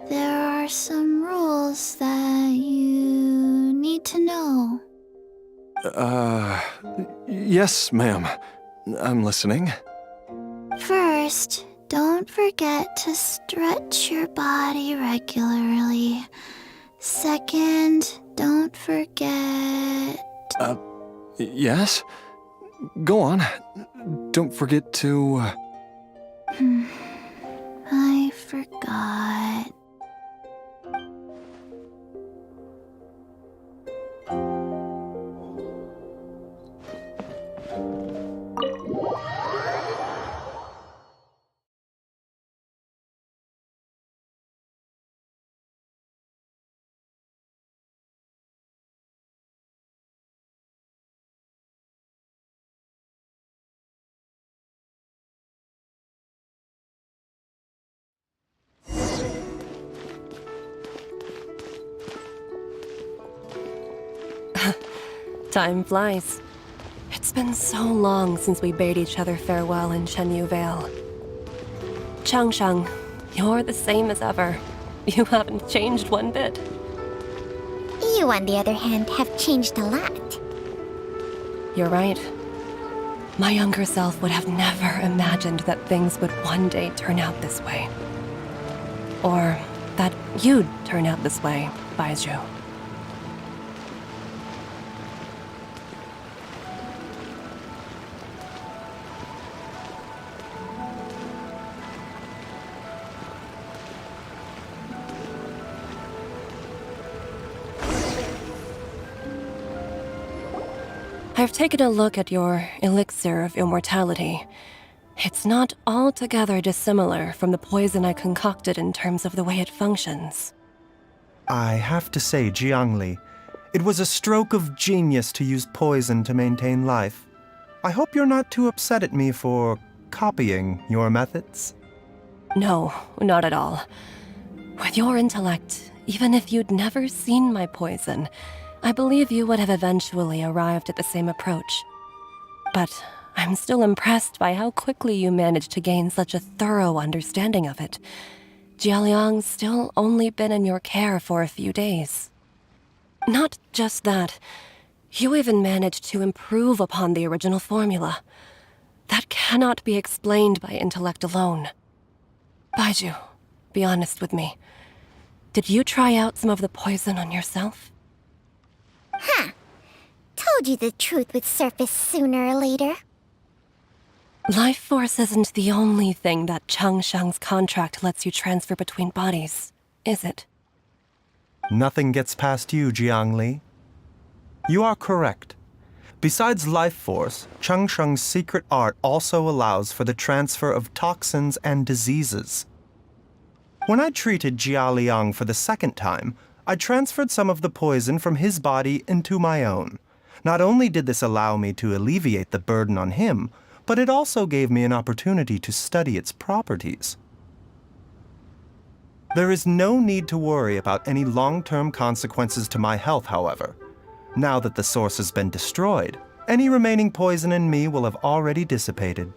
S1: there are some rules that you need to know.
S12: Yes, ma'am. I'm listening.
S1: First, don't forget to stretch your body regularly. Second, don't forget...
S12: Yes? Go on. Don't forget to...
S1: I forgot.
S14: Time flies. It's been so long since we bade each other farewell in Chenyu Vale. Changsheng, you're the same as ever. You haven't changed one bit.
S10: You, on the other hand, have changed a lot.
S14: You're right. My younger self would have never imagined that things would one day turn out this way. Or that you'd turn out this way, Baizhu. I've taken a look at your elixir of immortality. It's not altogether dissimilar from the poison I concocted in terms of the way it functions.
S2: I have to say, Zhongli, it was a stroke of genius to use poison to maintain life. I hope you're not too upset at me for copying your methods.
S14: No, not at all. With your intellect, even if you'd never seen my poison, I believe you would have eventually arrived at the same approach. But I'm still impressed by how quickly you managed to gain such a thorough understanding of it. Jialiang's still only been in your care for a few days. Not just that, you even managed to improve upon the original formula. That cannot be explained by intellect alone. Baizhu, be honest with me. Did you try out some of the poison on yourself?
S10: Huh. Told you the truth would surface sooner or later.
S14: Life force isn't the only thing that Changsheng's contract lets you transfer between bodies, is it?
S2: Nothing gets past you, Zhongli. You are correct. Besides life force, Changsheng's secret art also allows for the transfer of toxins and diseases. When I treated Jialiang for the second time, I transferred some of the poison from his body into my own. Not only did this allow me to alleviate the burden on him, but it also gave me an opportunity to study its properties. There is no need to worry about any long-term consequences to my health, however. Now that the source has been destroyed, any remaining poison in me will have already dissipated.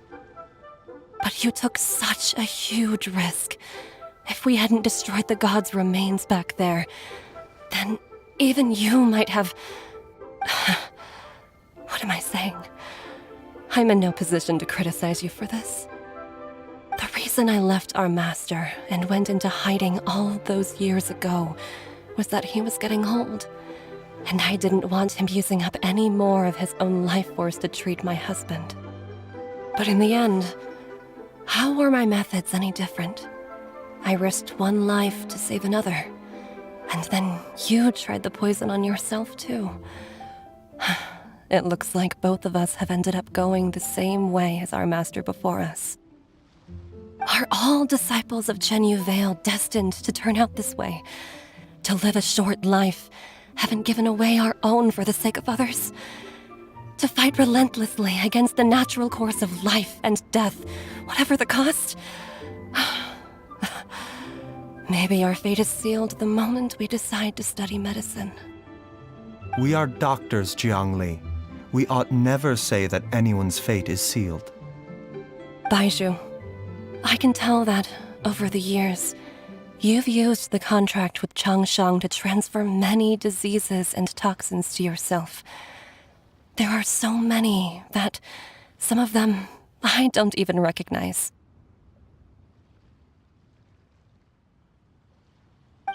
S14: But you took such a huge risk. If we hadn't destroyed the god's remains back there, then even you might have... What am I saying? I'm in no position to criticize you for this. The reason I left our master and went into hiding all those years ago was that he was getting old, and I didn't want him using up any more of his own life force to treat my husband. But in the end, how were my methods any different? I risked one life to save another, and then you tried the poison on yourself too. It looks like both of us have ended up going the same way as our master before us. Are all disciples of Chenyu Vale destined to turn out this way? To live a short life, having given away our own for the sake of others? To fight relentlessly against the natural course of life and death, whatever the cost? Maybe our fate is sealed the moment we decide to study medicine.
S2: We are doctors, Jiangli. We ought never say that anyone's fate is sealed.
S14: Baizhu, I can tell that, over the years, you've used the contract with Changshang to transfer many diseases and toxins to yourself. There are so many that, some of them, I don't even recognize.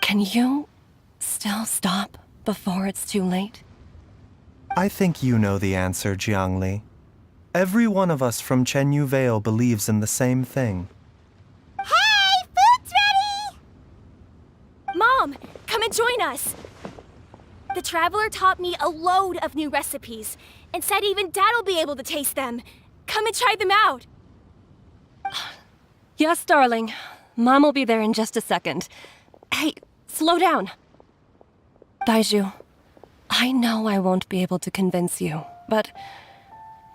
S14: Can you still stop before it's too late?
S2: I think you know the answer, Jiangli. Every one of us from Chenyu Vale believes in the same thing.
S1: Hey, food's ready!
S5: Mom, come and join us! The Traveler taught me a load of new recipes, and said even Dad'll be able to taste them. Come and try them out!
S14: Yes, darling. Mom will be there in just a second. Hey, slow down. Baizhu, I know I won't be able to convince you, but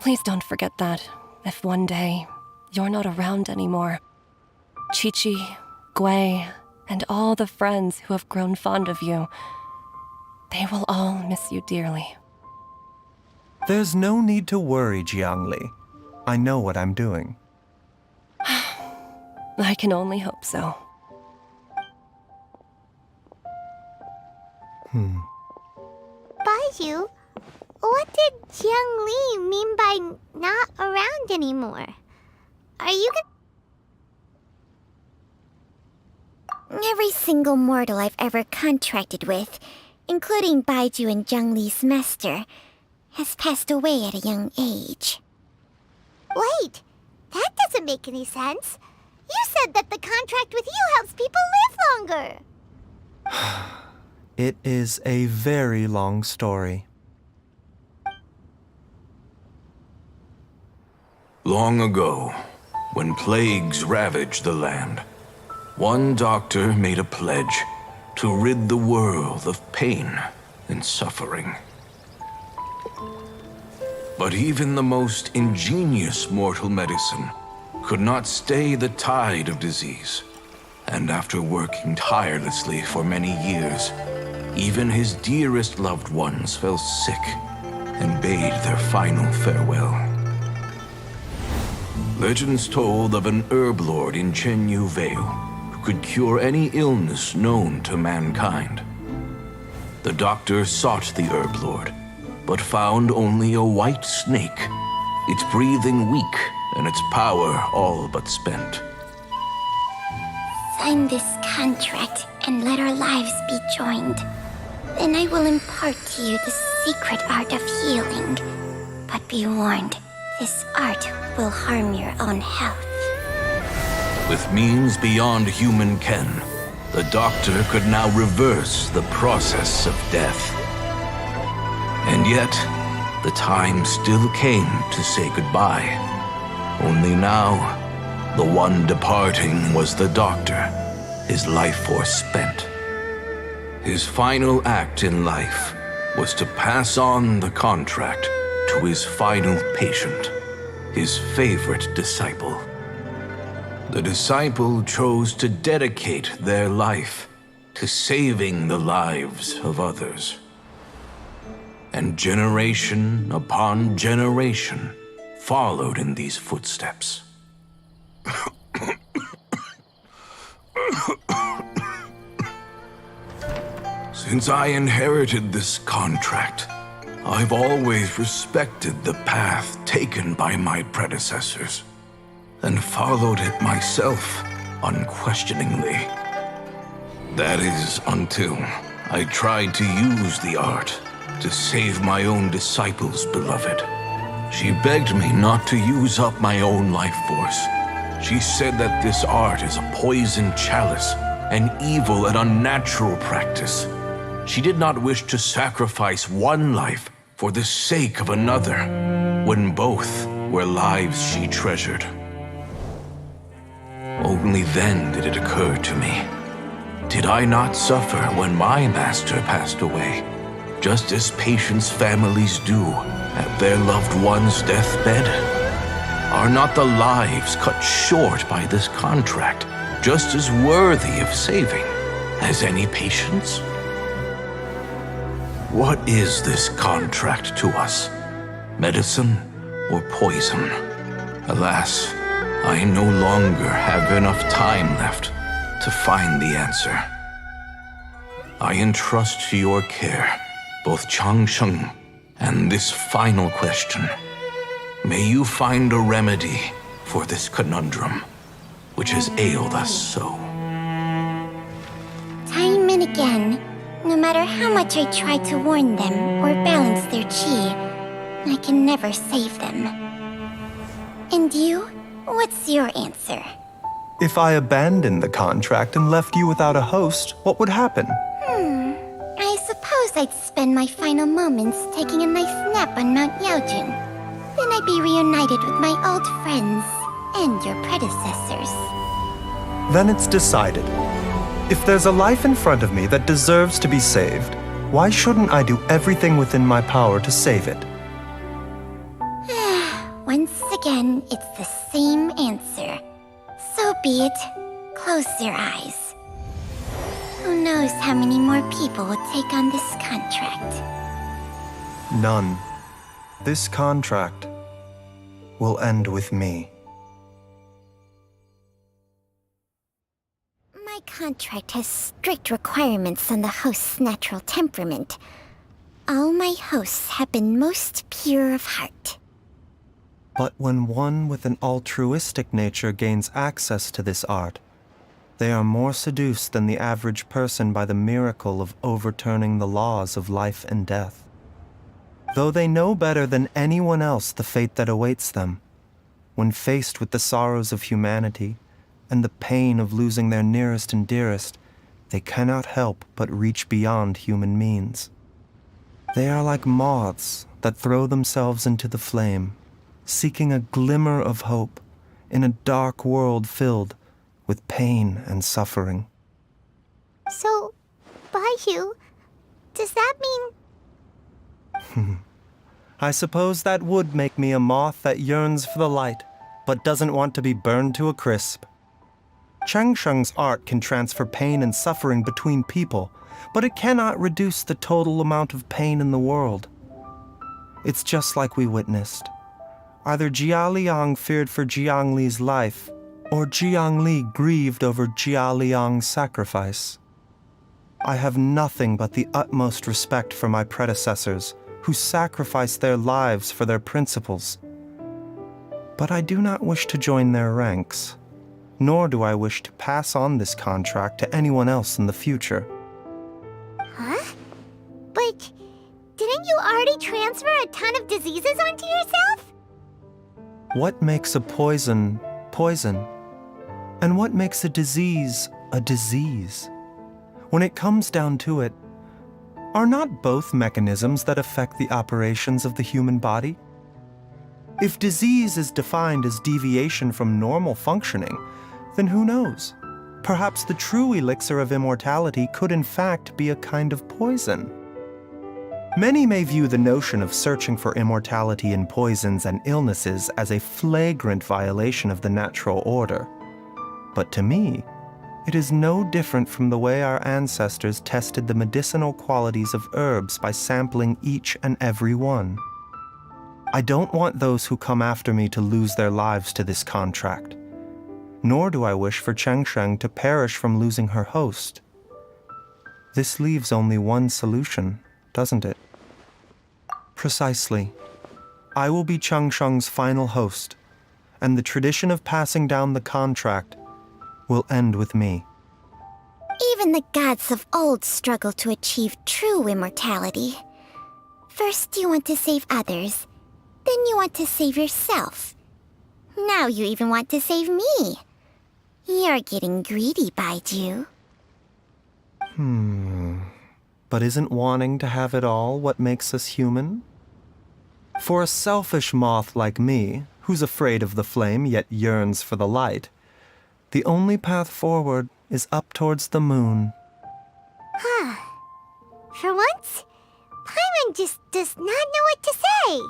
S14: please don't forget that if one day you're not around anymore, Chi-Chi, Gui, and all the friends who have grown fond of you, they will all miss you dearly.
S2: There's no need to worry, Jiangli. I know what I'm doing.
S14: I can only hope so.
S1: Baizhu, what did Jiangli mean by not around anymore? Are you
S10: Every single mortal I've ever contracted with, including Baizhu and Jiangli's master, has passed away at a young age.
S1: Wait, that doesn't make any sense. You said that the contract with you helps people live longer.
S2: It is a very long story.
S3: Long ago, when plagues ravaged the land, one doctor made a pledge to rid the world of pain and suffering. But even the most ingenious mortal medicine could not stay the tide of disease. And after working tirelessly for many years, even his dearest loved ones fell sick and bade their final farewell. Legends told of an herb lord in Chenyu Vale who could cure any illness known to mankind. The doctor sought the herb lord, but found only a white snake, its breathing weak and its power all but spent.
S10: Sign this contract and let our lives be joined. Then I will impart to you the secret art of healing. But be warned, this art will harm your own health.
S3: With means beyond human ken, the doctor could now reverse the process of death. And yet, the time still came to say goodbye. Only now, the one departing was the doctor, his life force spent. His final act in life was to pass on the contract to his final patient, his favorite disciple. The disciple chose to dedicate their life to saving the lives of others. And generation upon generation followed in these footsteps. Since I inherited this contract, I've always respected the path taken by my predecessors, and followed it myself unquestioningly. That is until I tried to use the art to save my own disciple's beloved. She begged me not to use up my own life force. She said that this art is a poisoned chalice, an evil and unnatural practice. She did not wish to sacrifice one life for the sake of another, when both were lives she treasured. Only then did it occur to me. Did I not suffer when my master passed away, just as patients' families do at their loved one's deathbed? Are not the lives cut short by this contract just as worthy of saving as any patients? What is this contract to us? Medicine or poison? Alas, I no longer have enough time left to find the answer. I entrust to your care both Changsheng and this final question. May you find a remedy for this conundrum, which has ailed us so.
S10: Time and again, no matter how much I try to warn them or balance their chi, I can never save them. And you? What's your answer?
S2: If I abandoned the contract and left you without a host, what would happen?
S10: I suppose I'd spend my final moments taking a nice nap on Mount Yaojun. Then I'd be reunited with my old friends and your predecessors.
S2: Then it's decided. If there's a life in front of me that deserves to be saved, why shouldn't I do everything within my power to save it?
S10: Once again, it's the same answer. So be it. Close your eyes. Who knows how many more people will take on this contract?
S2: None. This contract will end with me.
S10: My contract has strict requirements on the host's natural temperament. All my hosts have been most pure of heart.
S2: But when one with an altruistic nature gains access to this art, they are more seduced than the average person by the miracle of overturning the laws of life and death. Though they know better than anyone else the fate that awaits them, when faced with the sorrows of humanity and the pain of losing their nearest and dearest, they cannot help but reach beyond human means. They are like moths that throw themselves into the flame, seeking a glimmer of hope in a dark world filled with pain and suffering.
S1: So, Baizhu, does that mean...
S2: I suppose that would make me a moth that yearns for the light, but doesn't want to be burned to a crisp. Changsheng's art can transfer pain and suffering between people, but it cannot reduce the total amount of pain in the world. It's just like we witnessed. Either Jia Liang feared for Jiang Li's life, or Jiang Li grieved over Jia Liang's sacrifice. I have nothing but the utmost respect for my predecessors, who sacrificed their lives for their principles. But I do not wish to join their ranks, nor do I wish to pass on this contract to anyone else in the future.
S1: Huh? But didn't you already transfer a ton of diseases onto yourself?
S2: What makes a poison, poison? And what makes a disease, a disease? When it comes down to it, are not both mechanisms that affect the operations of the human body? If disease is defined as deviation from normal functioning, then who knows? Perhaps the true elixir of immortality could in fact be a kind of poison. Many may view the notion of searching for immortality in poisons and illnesses as a flagrant violation of the natural order. But to me, it is no different from the way our ancestors tested the medicinal qualities of herbs by sampling each and every one. I don't want those who come after me to lose their lives to this contract, nor do I wish for Changsheng to perish from losing her host. This leaves only one solution, doesn't it? Precisely. I will be Changsheng's final host, and the tradition of passing down the contract will end with me.
S10: Even the gods of old struggle to achieve true immortality. First you want to save others, then you want to save yourself. Now you even want to save me. You're getting greedy, Baizhu.
S2: But isn't wanting to have it all what makes us human? For a selfish moth like me, who's afraid of the flame yet yearns for the light, the only path forward is up towards the moon.
S1: For once, Paimon just does not know what to say.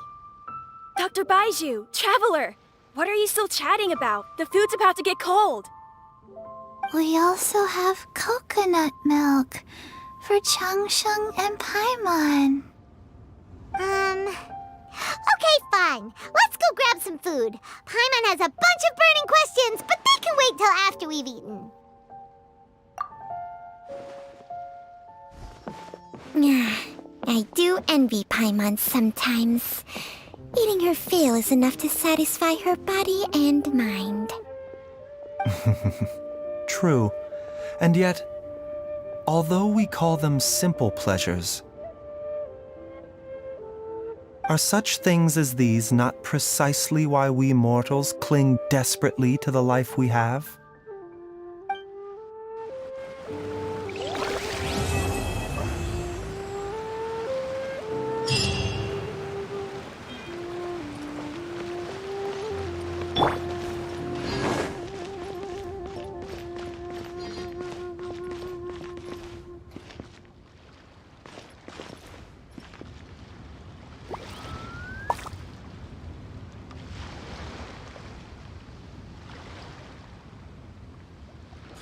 S5: Dr. Baizhu, Traveler, what are you still chatting about? The food's about to get cold.
S1: We also have coconut milk for Changsheng and Paimon. Okay, fine. Let's go grab some food. Paimon has a bunch of burning questions, but they can wait till after we've eaten.
S10: I do envy Paimon sometimes. Eating her fill is enough to satisfy her body and mind.
S2: True. And yet, although we call them simple pleasures, are such things as these not precisely why we mortals cling desperately to the life we have?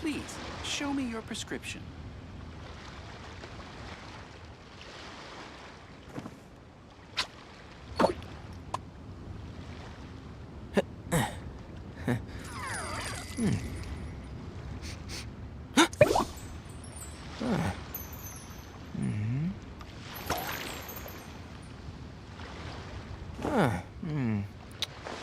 S4: Please, show me your prescription.